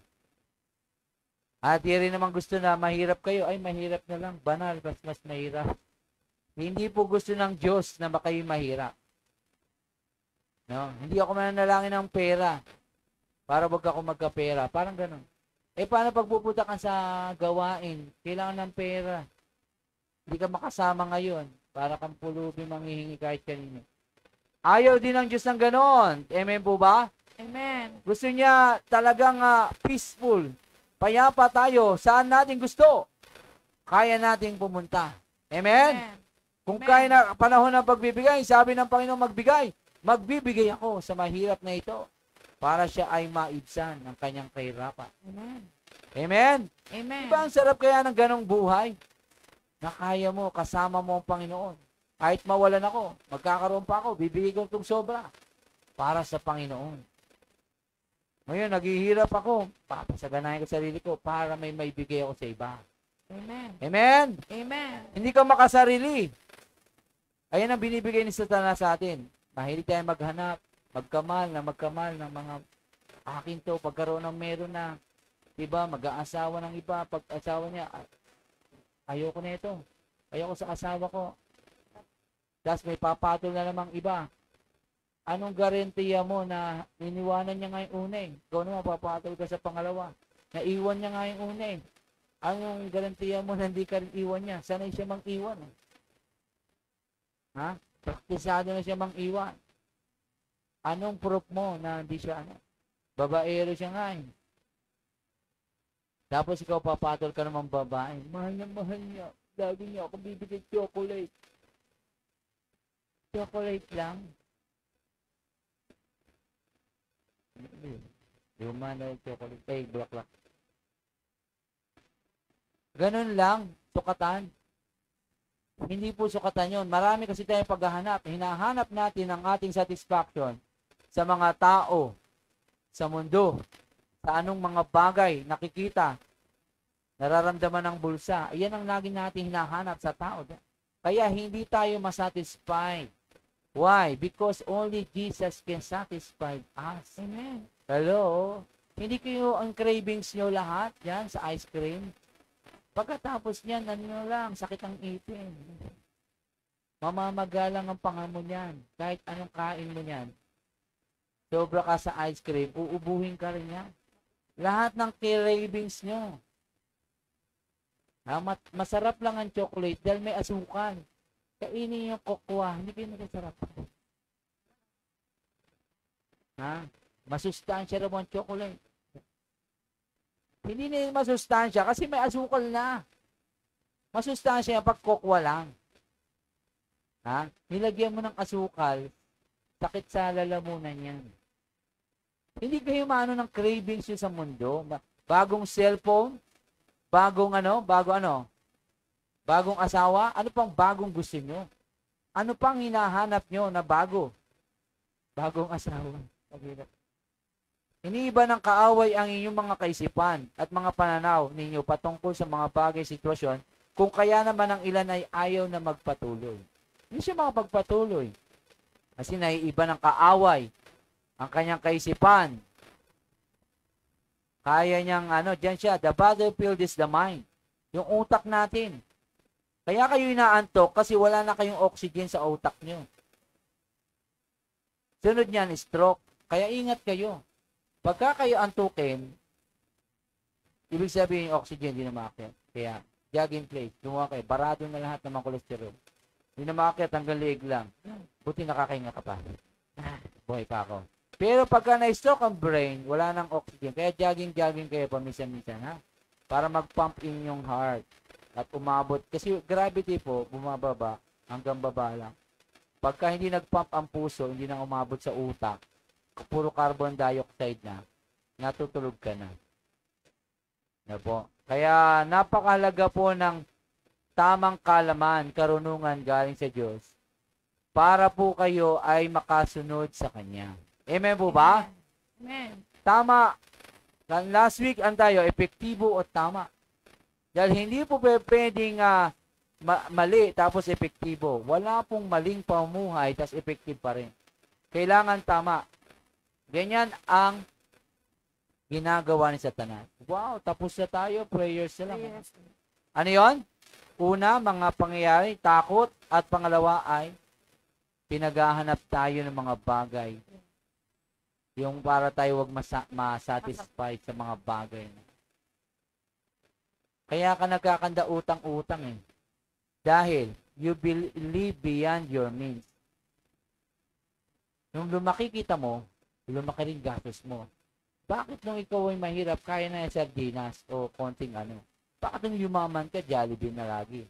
[SPEAKER 1] At di rin naman gusto na mahirap kayo. Ay, mahirap na lang. Banal, mas mahirap. Hindi po gusto ng Diyos na kayo mahirap. No? Hindi ako mananalangin ng pera para wag ako magkapera. Parang ganun. Paano pagpupunta ka sa gawain? Kailangan ng pera. Hindi ka makasama ngayon. Para kang pulubi manghihingi kahit kanino. Ayaw din ng Diyos ng ganon. Amen po ba?
[SPEAKER 2] Amen.
[SPEAKER 1] Gusto niya talagang peaceful. Payapa tayo. Saan natin gusto? Kaya nating pumunta. Amen?
[SPEAKER 2] Amen.
[SPEAKER 1] Kung
[SPEAKER 2] Amen.
[SPEAKER 1] kaya na panahon ng pagbibigay, sabi ng Panginoon magbigay. Magbibigay ako sa mahirap na ito para siya ay maibsan ng kanyang kahirapan.
[SPEAKER 2] Amen.
[SPEAKER 1] Amen?
[SPEAKER 2] Amen.
[SPEAKER 1] Diba ang sarap kaya ng ganong buhay? Na kaya mo, kasama mo ang Panginoon. Kahit mawalan ako, magkakaroon pa ako, bibigay ko itong sobra para sa Panginoon. Ngayon, naghihirap ako, papasaganahin ko sarili ko para may maibigay ako sa iba.
[SPEAKER 2] Amen.
[SPEAKER 1] Amen?
[SPEAKER 2] Amen.
[SPEAKER 1] Hindi ka makasarili. Ayan ang binibigay ni Satanas sa atin. Mahilig tayo maghanap, magkamal ng mga akin to, pagkaroon ng meron na, diba, mag-aasawa ng iba, pag-asawa niya, ayoko na ito. Ayoko sa asawa ko. Tapos may papatol na namang iba. Anong garantiya mo na iniwanan niya nga yung una Ikaw naman papatol ka sa pangalawa. Naiwan niya nga yung una Anong garantiya mo na hindi ka rin iwan niya? Sanay siya mang-iwan Praktisado na siya mang-iwan. Anong proof mo na hindi siya babaero siya nga Tapos ikaw papatol ka naman babae. Mahal niya. Lagi niya ako bibigay chocolate. Chocolate lang. Luma na chocolate. Bulaklak. Ganun lang. Sukatan. Hindi po sukatan yun. Marami kasi tayong paghahanap. Hinahanap natin ang ating satisfaction sa mga tao, sa mundo, sa anong mga bagay nakikita, nararamdaman ng bulsa. Iyan ang lagi natin hinahanap sa tao. Kaya hindi tayo masatisfied. Why? Because only Jesus can satisfy us.
[SPEAKER 2] Amen.
[SPEAKER 1] Hello? Hindi kayo ang cravings nyo lahat yan sa ice cream. Pagkatapos niyan, lang, sakit ang ipin. Mamamagalang ang pangamo niyan. Kahit anong kain mo niyan. Sobra ka sa ice cream, uubuhin ka rin yan. Lahat ng cravings nyo. Masarap lang ang chocolate dahil may asukal. Kainin yung kokwa, hindi kayo nagkasarap. Masustansya rin ang chocolate. Hindi na yun masustansya kasi may asukal na. Masustansya yung pagkokwa lang. Ha? Nilagyan mo ng asukal, sakit sa lalamunan yan. Hindi kayo maano ng cravings yun sa mundo. Bagong cellphone, bagong asawa, ano pang bagong gusto nyo? Ano pang hinahanap nyo na bago? Bagong asawa. Iniiba ng kaaway ang inyong mga kaisipan at mga pananaw ninyo patungkol sa mga bagay sitwasyon, kung kaya naman ang ilan ay ayaw na magpatuloy. Hindi siya makapagpatuloy. Kasi naiiba ng kaaway ang kanyang kaisipan. Kaya niyang, dyan siya, the battlefield is the mind. Yung utak natin. Kaya kayo inaantok kasi wala na kayong oxygen sa utak niyo. Sunod niyan, stroke. Kaya ingat kayo. Pagka kayo antukin, ibig sabihin yung oxygen hindi na maakyat. Kaya, jogging place, gumawa kayo, barado na lahat ng mga kolesterol. Hindi na maakyat, hanggang liig lang. Buti nakakahinga ka pa. Buhay pa ako. Pero pagka na-stroke ang brain, wala nang oxygen. Kaya jogging kayo paminsan-minsan, ha? Para mag-pump in yung heart. At umabot. Kasi gravity po, bumababa hanggang baba lang. Pagka hindi nag-pump ang puso, hindi na umabot sa utak, puro carbon dioxide na, natutulog ka na. Na po. Kaya napakahalaga po ng tamang kalaman, karunungan galing sa Diyos para po kayo ay makasunod sa Kanya. Amen po ba?
[SPEAKER 2] Amen.
[SPEAKER 1] Tama. Last week, tayo, epektibo o tama. Dahil hindi po pwedeng mali tapos epektibo. Wala pong maling pamuhay tapos effective pa rin. Kailangan tama. Ganyan ang ginagawa ni Satanas. Wow, tapos na tayo. Prayers na lang.
[SPEAKER 2] Yes.
[SPEAKER 1] Ano yon? Una, mga pangyayari, takot. At pangalawa ay pinaghahanap tayo ng mga bagay. Yung para tayo wag masatisfied sa mga bagay. Kaya ka nagkakanda utang-utang eh. Dahil you believe beyond your means. Nung lumaki kita mo, lumaki rin gastos mo. Bakit nung ikaw ay mahirap, kaya na yung sardinas o konting ano? Bakit nung yumaman ka, Jollibee na lagi?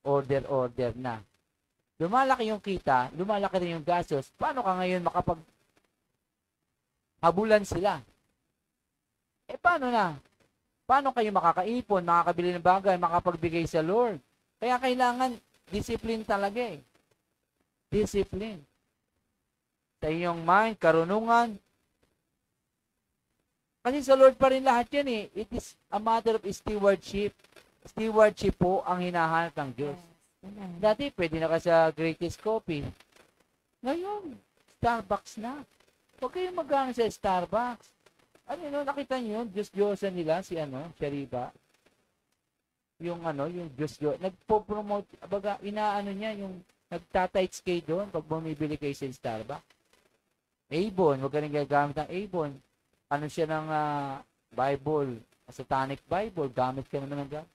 [SPEAKER 1] Order na. Lumalaki yung kita, lumalaki rin yung gastos. Paano ka ngayon habulan sila? Paano na? Paano kayo makakaipon, makakabili ng bagay, makapagbigay sa Lord? Kaya kailangan discipline talaga eh. Discipline. Sa iyong mind, karunungan. Kasi sa Lord pa rin lahat yan eh. It is a matter of stewardship. Stewardship po ang hinahanap ng Diyos.
[SPEAKER 2] Amen.
[SPEAKER 1] Dati, pwede na ka sa Greatest Coffee. Ngayon, Starbucks na. Huwag kayong magano sa Starbucks. Nakita niyo yun? Diyos-Diyosan nila, Shariba. Yung Diyos. Nagpo-promote, inaano niya, yung nagtatights kayo doon pag bumibili kayo sa Starbucks. Avon, huwag ka rin gagamit ng Avon. Siya ng Bible, Satanic Bible, gamit ka naman ng gamit.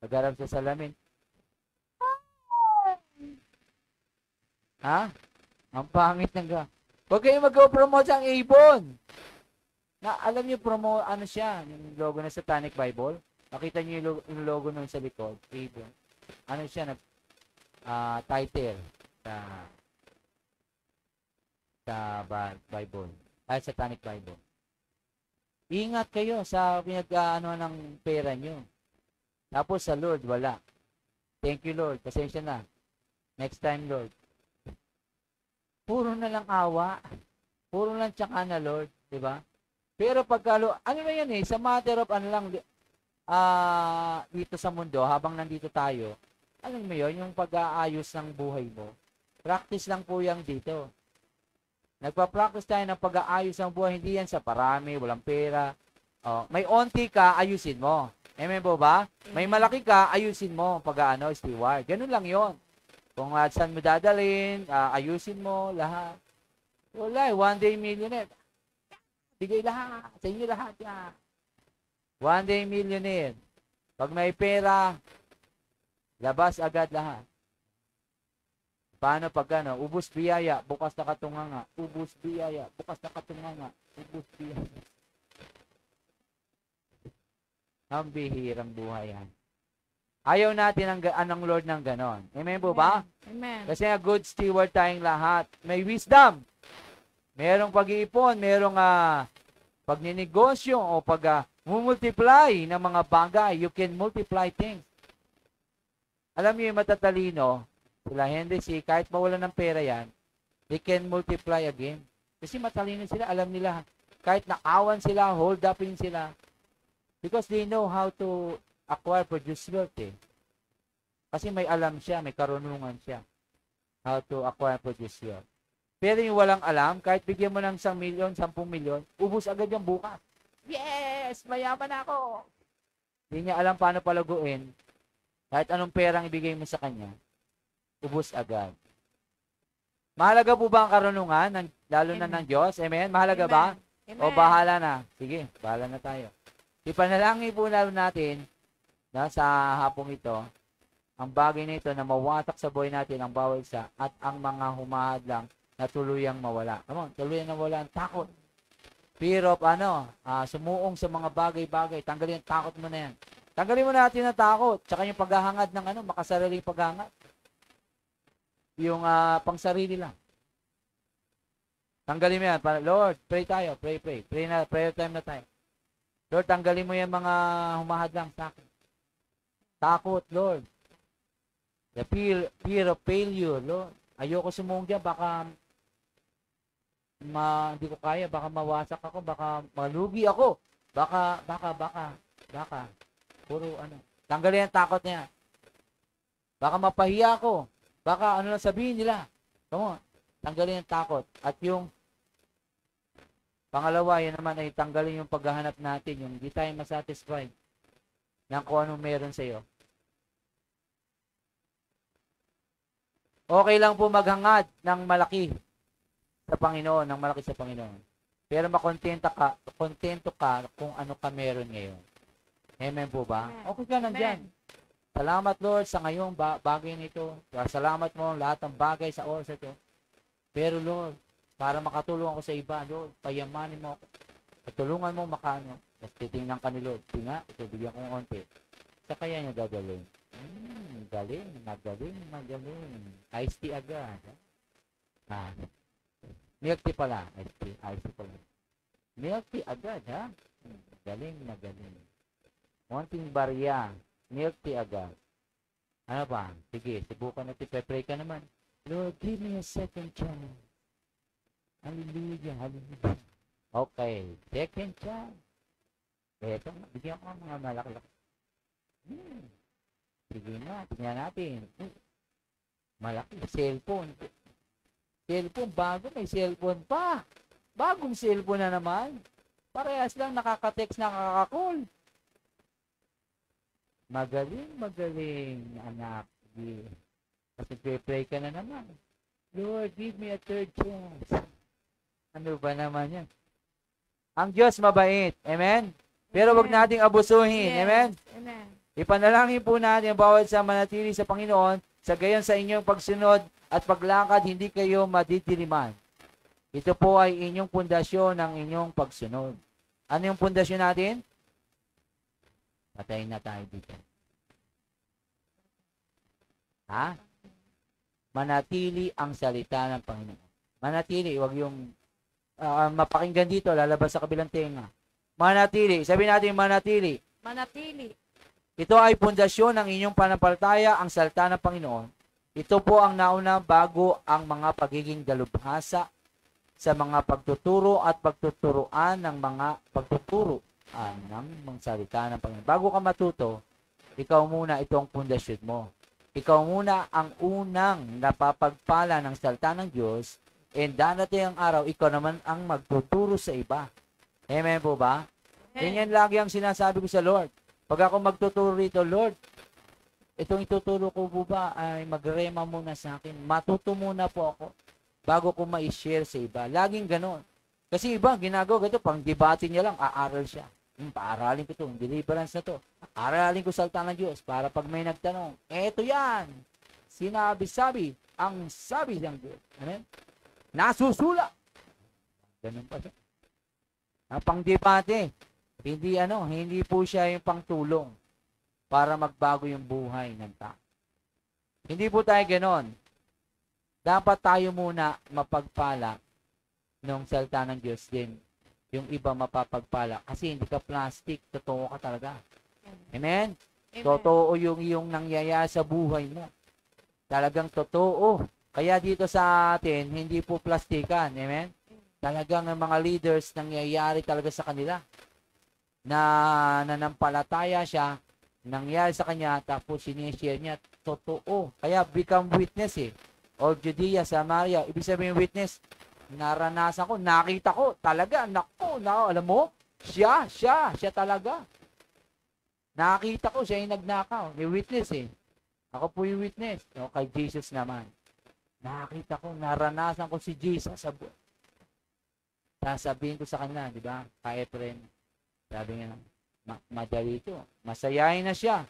[SPEAKER 1] Nagharap sa salamin. Ha? Ang pangit ng Huwag kayong mag-promote sa Avon. Alam niyo, siya, yung logo ng Satanic Bible. Nakita niyo yung logo nun sa likod, Avon. Siya, title sa Bible. Ay, Satanic Bible. Ingat kayo sa ng pera niyo. Tapos sa Lord, wala. Thank you, Lord. Pasensya na. Next time, Lord. Puro na lang awa. Puro lang tsaka na, Lord. Diba? Pero na yan eh, sa matter of dito sa mundo, habang nandito tayo, alam mo yun, yung pag-aayos ng buhay mo, practice lang po yan dito. Nagpa-practice tayo ng pag-aayos ng buhay, hindi yan sa parami, walang pera. May onti ka, ayusin mo. Amen po ba? May malaki ka, ayusin mo steward. Ganun lang yon. Kung saan mo dadalhin, ayusin mo lahat. Wala, one day millionaire. Bigay lahat. Sa inyo lahat yan. One day millionaire. Pag may pera, labas agad lahat. Paano pag ano, ubus biyaya, bukas na katunganga, ubus biyaya, bukas na katunganga, ubus biyaya. Ang bihirang buhay yan. Ayaw natin ang Lord ng ganon. Amen po ba?
[SPEAKER 2] Amen.
[SPEAKER 1] Kasi nga good steward tayong lahat. May wisdom. Merong pag-iipon, merong pagninegosyo o mumultiply ng mga bagay. You can multiply things. Alam niyo yung matatalino, sila Henry C., kahit mawalan ng pera yan, they can multiply again. Kasi matalino sila, alam nila. Kahit nakawan sila, hold upin sila. Because they know how to acquire, produce wealth eh. Kasi may alam siya, may karunungan siya. How to acquire, produce wealth. Pero yung walang alam, kahit bigyan mo ng 1 milyon, 10 milyon, ubus agad yung bukas. Yes! Mayaman ako! Hindi niya alam paano palaguin. Kahit anong perang ibigay mo sa kanya, ubus agad. Mahalaga po ba ang karunungan, lalo na ng Diyos? Amen? Mahalaga ba?
[SPEAKER 2] Amen.
[SPEAKER 1] O bahala na? Sige, bahala na tayo. Ipanalangin po natin na sa hapong ito, ang bagay nito na mawatak sa buhay natin ang bawat isa at ang mga humahadlang na tuluyang mawala. Come on, tuluyang mawala ang takot. Fear of sumuong sa mga bagay-bagay. Tanggalin ang takot mo na yan. Tanggalin mo natin ang takot. Tsaka yung paghahangad ng makasariling paghahangad. Yung pangsarili lang. Tanggalin mo yan. Lord, pray tayo. Pray. Prayer time na tayo. Lord, tanggalin mo yan mga humahadlang sa akin. Takot, Lord. The fear of failure, Lord. Ayoko sumuong dyan, baka hindi ko kaya, baka mawasak ako, baka malugi ako. Baka. Puro Tanggalin ang takot niya. Baka mapahiya ako. Baka lang sabihin nila. Come on. Tanggalin ang takot. At yung pangalawa, yun naman ay tanggalin yung paghahanap natin, yung hindi tayo masatisfied ng kung anong meron sa iyo. Okay lang po maghangad ng malaki sa Panginoon, Pero makontento ka kung ano ka meron ngayon. Amen po ba? Okay ka nandyan. Salamat Lord sa ngayong bagay nito. Salamat mo lahat ng bagay sa oras ito. Pero Lord, para makatulong ako sa iba, Lord, payamanin mo ako. Patulungan mo makano. Tapos titingnan ka ni Lord. Tinga, ito bigyan ko ng konti. Sa kaya niya gagawin. Magaling. Iced tea agad. Milk tea pala. Iced tea pala. Milk tea agad, ha? Magaling. Konting barya. Milk tea agad. Ano ba? Sige, subukan natin. Pray ka naman. Lord, give me a second chance. Hallelujah. Okay. Second chance. Eto, bigyan ko mga malaki-laki. Sige na, tingnan natin. Malaki. Cellphone. Bago may cellphone pa. Bagong cellphone na naman. Parehas lang nakaka-text, nakaka-call. Magaling, anak. Kasi pray ka na naman. Lord, give me a third chance. Ano ba naman yan? Ang Diyos mabait. Amen? Pero wag nating abusuhin.
[SPEAKER 2] Yes.
[SPEAKER 1] Amen?
[SPEAKER 2] Amen.
[SPEAKER 1] Ipanalangin po natin ang bawat sa manatili sa Panginoon, sa gayon sa inyong pagsunod at paglakad, hindi kayo madidiliman. Ito po ay inyong pundasyon ng inyong pagsunod. Ano yung pundasyon natin? Patayin na tayo dito. Ha? Manatili ang salita ng Panginoon. Manatili, wag yung mapakinggan dito, lalabas sa kabilang tenga. Manatili. Sabi natin manatili.
[SPEAKER 2] Manatili.
[SPEAKER 1] Ito ay pundasyon ng inyong panampalataya, ang salita ng Panginoon. Ito po ang nauna bago ang mga pagiging dalubhasa sa mga pagtuturo at pagtuturuan ng mga pagtuturoan ng mga salita ng Panginoon. Bago ka matuto, ikaw muna ito ang pundasyon mo. Ikaw muna ang unang napapagpala ng salita ng Diyos, and darating ang araw, ikaw naman ang magtuturo sa iba. Amen po ba? Ganyan lagi ang sinasabi ko sa Lord. Pag ako magtuturo rito, Lord, itong ituturo ko po ba ay magrema muna sa akin. Matuto muna po ako bago ko ma-share sa iba. Laging ganon. Kasi iba, ginagawa ito, pang debate niya lang, aaral siya. Paaralin ko ito, deliverance na to. Aralin ko salita ng Diyos para pag may nagtanong, eto yan, sinabi-sabi, ang sabi ng Diyos. Amen? Nasusulat. Ganun pa siya. Ang pangdebate, hindi po siya yung pangtulong para magbago yung buhay ng tao. Hindi po tayo ganon. Dapat tayo muna mapagpala ng salita ng Diyos din. Yung iba mapapagpala. Kasi hindi ka plastic, totoo ka talaga. Amen?
[SPEAKER 2] Amen.
[SPEAKER 1] Totoo yung iyong nangyayari sa buhay mo. Talagang totoo. Kaya dito sa atin, hindi po plastikan. Amen? Talagang ang mga leaders, nangyayari talaga sa kanila. Na nanampalataya siya, nangyari sa kanya, tapos sinishare niya. Totoo. Kaya become witness eh. All Judea, Samaria. Ibig sabihin witness, naranasan ko, nakita ko, talaga, alam mo, siya talaga. Nakita ko, siya yung nagnakaw. May witness eh. Ako po yung witness. O, kay Jesus naman. Nakita ko, naranasan ko si Jesus sa buhay. Sasabihin ko sa kanya, di ba? Kay Efren, sabi niya, madali ito. Masayahin na siya.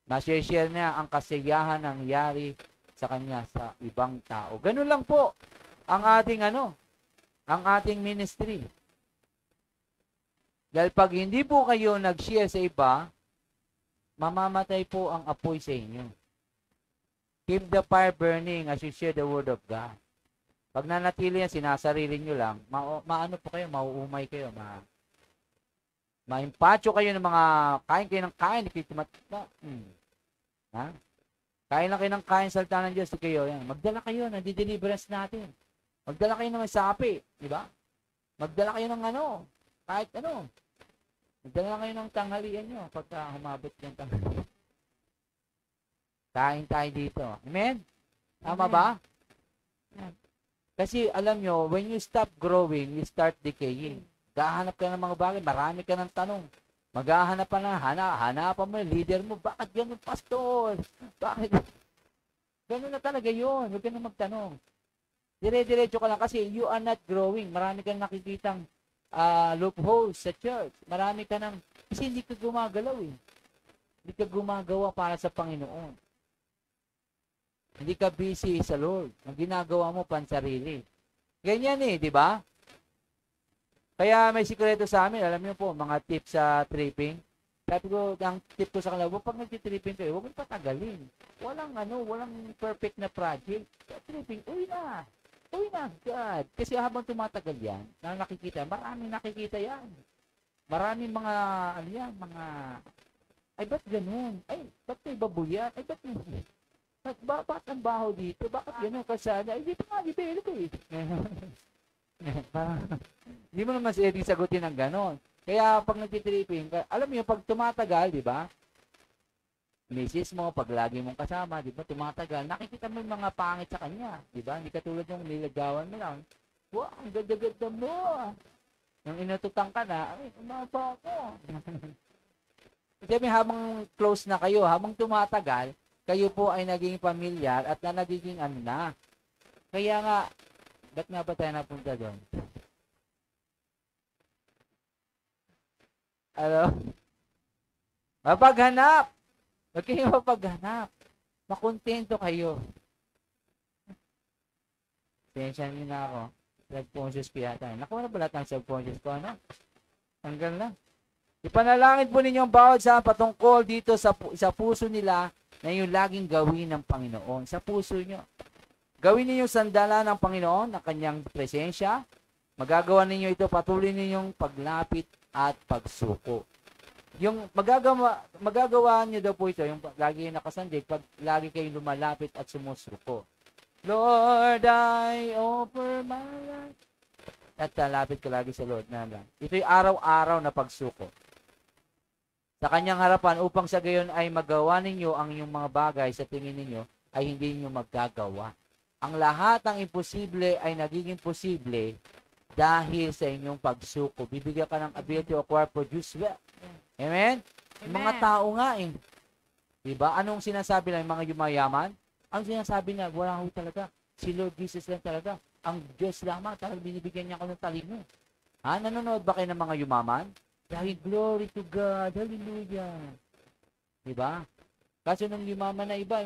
[SPEAKER 1] Masishare niya ang kasiyahan ng nangyari sa kanya sa ibang tao. Ganun lang po ang ating ministry. Dahil pag hindi po kayo nag-share sa iba, mamamatay po ang apoy sa inyo. Keep the fire burning as you share the word of God. Pag nanatili yan, sinasarili nyo lang, maano po kayo, mauumay kayo, maimpatyo kayo ng mga, kain kayo ng kain, ha? Kain lang kayo ng kain, salita ng Diyos, kayo, yan. Magdala kayo ng deliverance natin. Magdala kayo ng sapi, di ba? Magdala kayo ng kahit ano. Magdala kayo ng tanghalian nyo pagka humabot yung tanghalian. Kain tayo dito. Amen? Tama ba?
[SPEAKER 2] Amen.
[SPEAKER 1] Kasi alam nyo, when you stop growing, you start decaying. Gahanap ka ng mga bagay, marami ka ng tanong. Maghahanap pa na, hanapan mo yung leader mo, bakit ganun, pastor? Bakit? Ganun na talaga yun. Huwag ka na magtanong. Dire-diretso ka lang kasi you are not growing. Marami kang nakikitang loopholes sa church. Marami ka ng, kasi hindi ka gumagalaw eh. Hindi ka gumagawa para sa Panginoon. Hindi ka busy sa Lord. Ang ginagawa mo pansarili. Ganyan eh, di ba? Kaya may sikreto sa amin, alam niyo po, mga tips sa tripping. Sabi ko, ang tip ko sa kanila, pag nagtitripping kayo, huwag mong patagalin. Walang perfect na project. Tripping, uwi na, God. Kasi habang tumatagal yan, maraming nakikita yan. Maraming mga, ay, ba't ganun? Ay, ba't may babuya? Ay, ba't may, ba't ang baho dito? Bakit ganun? Kasana? Ay, dito nga, develop eh. Hindi mo naman pwedeng sagutin ng ganon. Kaya pag nagtitripping, alam mo yung pag tumatagal, di ba? Misis mo, pag lagi mong kasama, di ba, tumatagal, nakikita mo yung mga pangit sa kanya, di ba? Hindi katulad yung nilagawan mo lang. Wow, ang ganda-ganda mo. Nung inututan ka na, ay, umapa ako. Kasi habang close na kayo, habang tumatagal, kayo po ay naging pamilyar at nagiging na. Kaya nga, ba't nga ba tayo napunta doon? Mapaghanap. Huwag kayo mapaghanap. Makontento kayo. Pensya nyo na ako. Subconscious ko yata. Nakuha na ba lahat ng subconscious ko? Hanggang lang. Ipanalangin po ninyong bawat sa patungkol dito sa puso nila na yung laging gawin ng Panginoon. Sa puso nyo. Gawin ninyo sandala ng Panginoon ang kanyang presensya. Magagawa ninyo ito, patuloy ninyong paglapit at pagsuko. Yung magagawa niyo daw po ito, yung lagi nakasandig, pag lagi kayong lumalapit at sumusuko. Lord, I offer my life. At lapit ka lagi sa Lord na lang. Ito'y araw-araw na pagsuko. Sa kanyang harapan, upang sa gayon ay magawa ninyo ang inyong mga bagay sa tingin ninyo ay hindi ninyo magagawa. Ang lahat ng imposible ay nagiging posible dahil sa inyong pagsuko. Bibigyan ka ng ability to acquire, produce wealth. Amen? Yung mga tao nga eh. Diba? Anong sinasabi ng mga yumayaman? Ang sinasabi na, wala ho talaga. Si Lord Jesus lang talaga. Ang Diyos lamang talaga binibigyan niya ako ng talino. Ha? Nanonood ba kayo ng mga yumaman? Dahil glory to God. Hallelujah. Diba? Kasi nung yumaman na iba,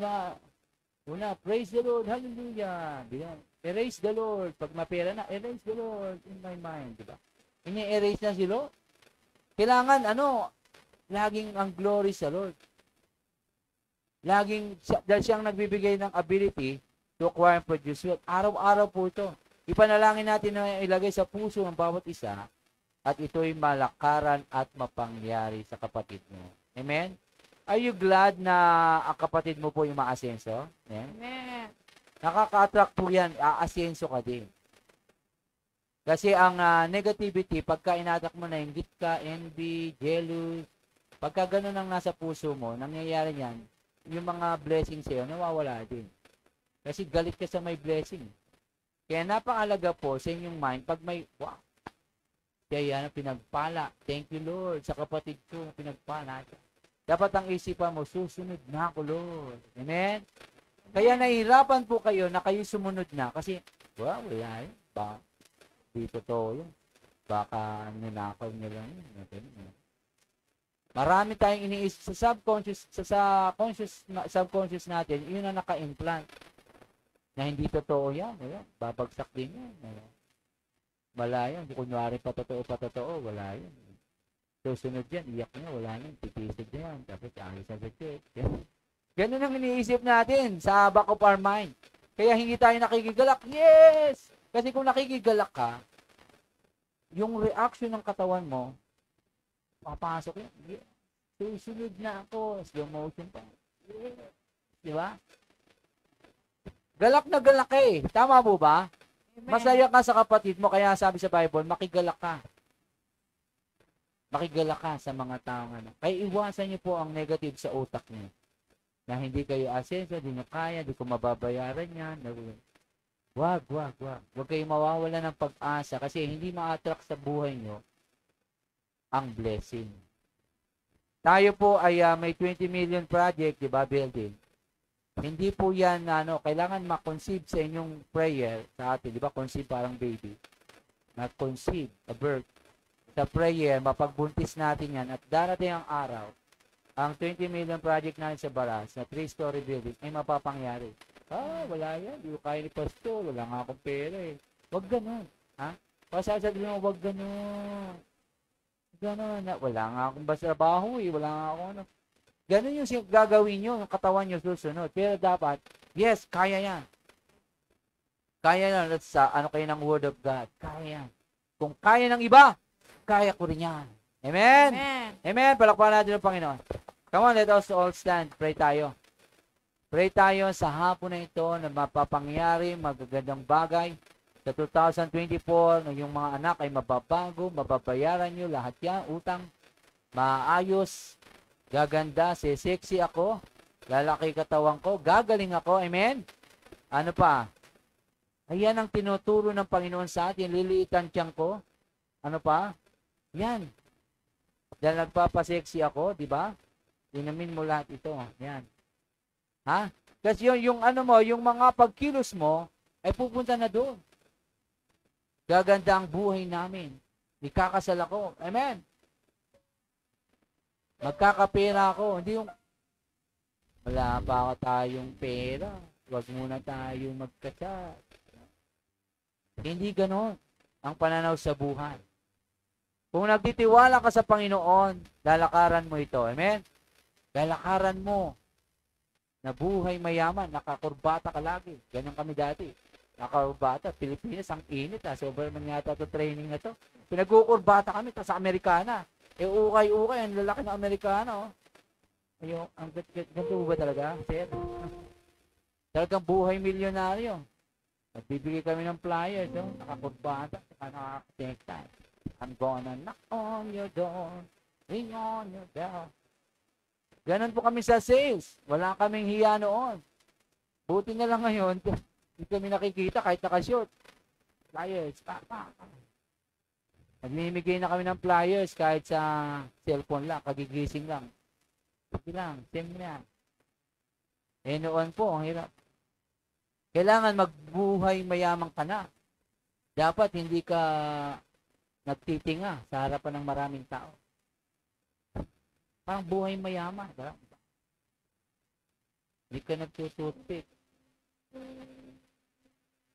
[SPEAKER 1] Una, praise the Lord, hallelujah. Diba? Erase the Lord. Pag mapera na, erase the Lord in my mind. Diba? Ini-erase na si Lord. Kailangan, laging ang glory sa Lord. Laging, dahil siyang nagbibigay ng ability to acquire and produce wealth. Araw-araw po ito. Ipanalangin natin na ilagay sa puso ng bawat isa at ito'y malakaran at mapangyari sa kapatid mo. Amen? Are you glad na ang kapatid mo po yung maasenso? Amen?
[SPEAKER 2] Amen.
[SPEAKER 1] Nakaka-attract po yan, aasenso ka din. Kasi ang negativity, pagka inatak mo na, inggit ka, envy, jealous, pagka ganun ang nasa puso mo, nangyayari yan, yung mga blessings sa'yo, nawawala din. Kasi galit ka sa may blessing. Kaya napakalaga po sa inyong mind, pag may, wow, kaya yan, pinagpala. Thank you, Lord, sa kapatid ko, pinagpala. Dapat ang isipan mo, susunod na ako, Lord. Amen? Kaya nahihirapan po kayo na kayo sumunod na kasi, wow, wala yun. Di totoo yun. Baka ninakaw nyo lang yun. Marami tayong iniisip sa subconscious natin, yun ang naka-implant. Na hindi totoo yan. Ayan, babagsak din yan. Ayan. Wala yan. Kunwari patotoo, wala yan. Susunod yan, iyak niya, wala yan. Titisig na yan. Tapos ayos sa budget. Ganun ang iniisip natin sa back of our mind. Kaya hindi tayo nakikigalak. Yes! Kasi kung nakikigalak ka, yung reaction ng katawan mo, papasok yan. Yeah. Susunod na ako. Slow motion pa. Yeah. Di ba? Galak na galak eh. Tama po ba?
[SPEAKER 2] Amen.
[SPEAKER 1] Masaya ka sa kapatid mo, kaya sabi sa Bible, makigalak ka. Makigalak ka sa mga taong ano. Kaya iwasan niyo po ang negative sa utak niyo. Na hindi kayo asenso, hindi niyo kaya, hindi ko mababayaran yan. Wag. Huwag kayo mawawala ng pag-asa kasi hindi ma-attract sa buhay niyo ang blessing. Tayo po ay may 20 million project, di ba, building. Hindi po yan, kailangan ma-conceive sa inyong prayer sa atin, di ba, conceive parang baby. Na-conceive, a birth. Sa prayer, mapagbuntis natin yan at darating ang araw, ang 20 million project natin sa Baras, na 3-story building, ay mapapangyari. Wala yan. Di ko kaya ni Pastor. Wala nga akong pera eh. Huwag ganun. Ha? Pasasabi mo, huwag ganun. Ganun. Wala nga akong trabaho eh. Wala nga akong ano. Ganun yung gagawin nyo. Yung katawan nyo susunod. Pero dapat, yes, kaya yan. Kaya yan. Let's kayo ng Word of God. Kaya yan. Kung kaya ng iba, kaya ko rin yan. Amen?
[SPEAKER 2] Amen.
[SPEAKER 1] Amen. Palakpakan natin ang Panginoon. Come on, let us all stand. Pray tayo. Pray tayo sa hapon na ito na mapapangyari, magagandang bagay. Sa 2024, na yung mga anak ay mababago, mababayaran nyo lahat yan, utang, maayos, gaganda, sexy ako, lalaki katawan ko, gagaling ako, amen? Ano pa? Ayan ang tinuturo ng Panginoon sa atin, liliitan tiyan ko. Ano pa? Yan. Dahil nagpapasexy ako, di ba? Inamin mo lahat ito. Yan. Ha? Kasi yung mga pagkilos mo, ay pupunta na doon. Gaganda ang buhay namin. Ikakasal ako. Amen. Magkakapera ako. Hindi yung, wala pa tayong pera. Huwag muna tayo magkasal. Hindi ganon ang pananaw sa buhay. Kung nagtitiwala ka sa Panginoon, lalakaran mo ito. Amen? Lalakaran mo na buhay mayaman, nakakurbata ka lagi. Ganyan kami dati. Nakakurbata, Pilipinas, ang init ha. Sobrang yata ito training na to. Pinagkukurbata kami, sa Amerikana. Ukay-ukay, ang lalaki ng Amerikana. Ayun, ang ganito ba talaga, sir? Talagang buhay milyonaryo. Nagbibigay kami ng flyers, nakakurbata, nakakatekta. I'm gonna knock on your door, ring on your bell. Ganon po kami sa sales. Wala kaming hiya noon. Buti na lang ngayon, hindi kami nakikita kahit nakashoot. Flyers, Nagmimigay na kami ng flyers kahit sa cellphone lang, kagigising lang. Sige lang, same na. Noon po, ang hirap. Kailangan magbuhay mayaman ka na. Dapat hindi ka nagtitinga sa harapan ng maraming tao. Parang buhay mayaman. Diba? Hindi ka nagtututpik.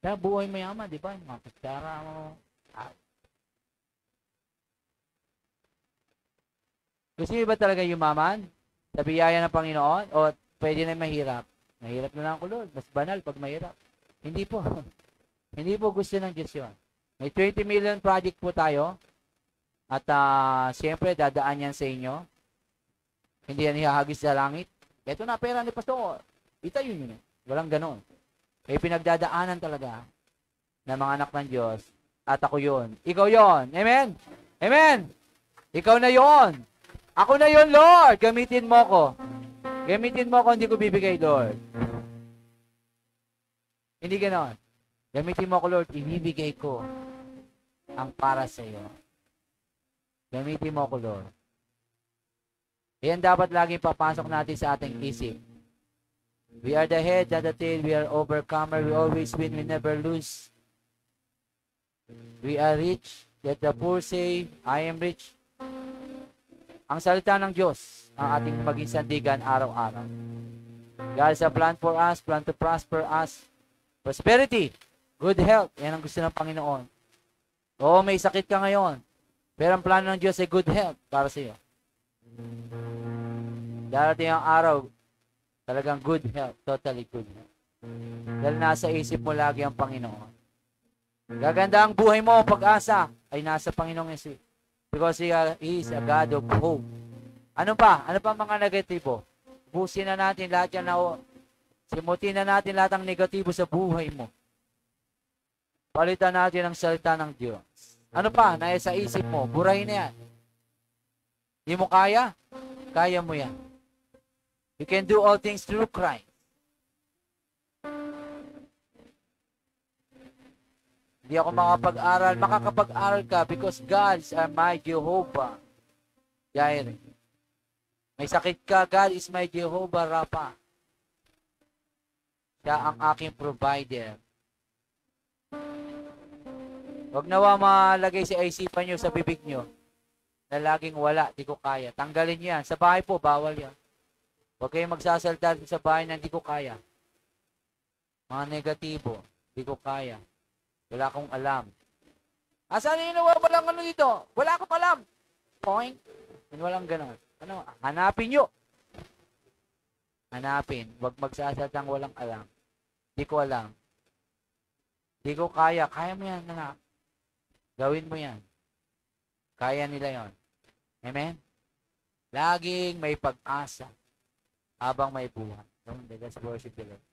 [SPEAKER 1] Kaya buhay mayaman, di ba? Yung mga kutsara mo. Gusto niyo ba talaga yumaman? Sa biyaya ng Panginoon? O pwede na mahirap? Mahirap na lang ako, Lord. Mas banal pag mahirap. Hindi po. Hindi po gusto ng Diyos yun. May 20 million project po tayo. At siyempre, dadaan yan sa inyo. Hindi yan ihahagis sa langit. Ito na, pera ni Pastor. Itayo nyo. Walang ganon. May pinagdadaanan talaga ng mga anak ng Diyos. At ako yun. Ikaw yun. Amen? Amen? Ikaw na yun. Ako na yun, Lord. Gamitin mo ko. Gamitin mo ko, hindi ko bibigay, Lord. Hindi ganon. Gamitin mo ko, Lord. Ibibigay ko ang para sa iyo. Gamitin mo ko, Lord. Yan dapat laging papasok natin sa ating isip. We are the head, not the tail. We are overcomer. We always win. We never lose. We are rich. Let the poor say, I am rich. Ang salita ng Diyos ang ating maging sandigan araw-araw. God has a plan for us, plan to prosper us. Prosperity, good health. Yan ang gusto ng Panginoon. Oo, may sakit ka ngayon. Pero ang plano ng Diyos ay good health para sa iyo. Darating ang araw, talagang good health, totally good health. Dahil nasa isip mo lagi ang Panginoon. Gaganda ang buhay mo, pag-asa, ay nasa Panginoong Yesus. Because He is a God of hope. Ano pa? Ano pa mga negatibo? Busin na natin lahat yan na simutin na natin lahat ng negatibo sa buhay mo. Palitan natin ang salita ng Diyos. Ano pa? Nasa isip mo. Burahin na yan. Hindi mo kaya? Kaya mo yan. You can do all things through Christ. Hindi ako makapag-aral. Makakapag-aral ka because God is my Jehovah Jireh. May sakit ka, God is my Jehovah Rapha. Siya ang aking provider. Huwag nawa malagay sa isipan nyo, sa bibig nyo, na laging wala, di ko kaya. Tanggalin nyo yan. Sa bahay po, bawal yan. Huwag kayong magsasalta sa bahay na hindi ko kaya. Mga negatibo, di ko kaya. Wala akong alam. Asan yun? Walang ano dito? Wala akong alam. Point. Walang ganon. Ano? Hanapin nyo. Hanapin. Huwag magsasaltang walang alam. Di ko alam. Di ko kaya. Kaya mo yan, anak. Gawin mo yan. Kaya nila yon. Amen? Laging may pag-asa habang may buhay. Let's worship the Lord.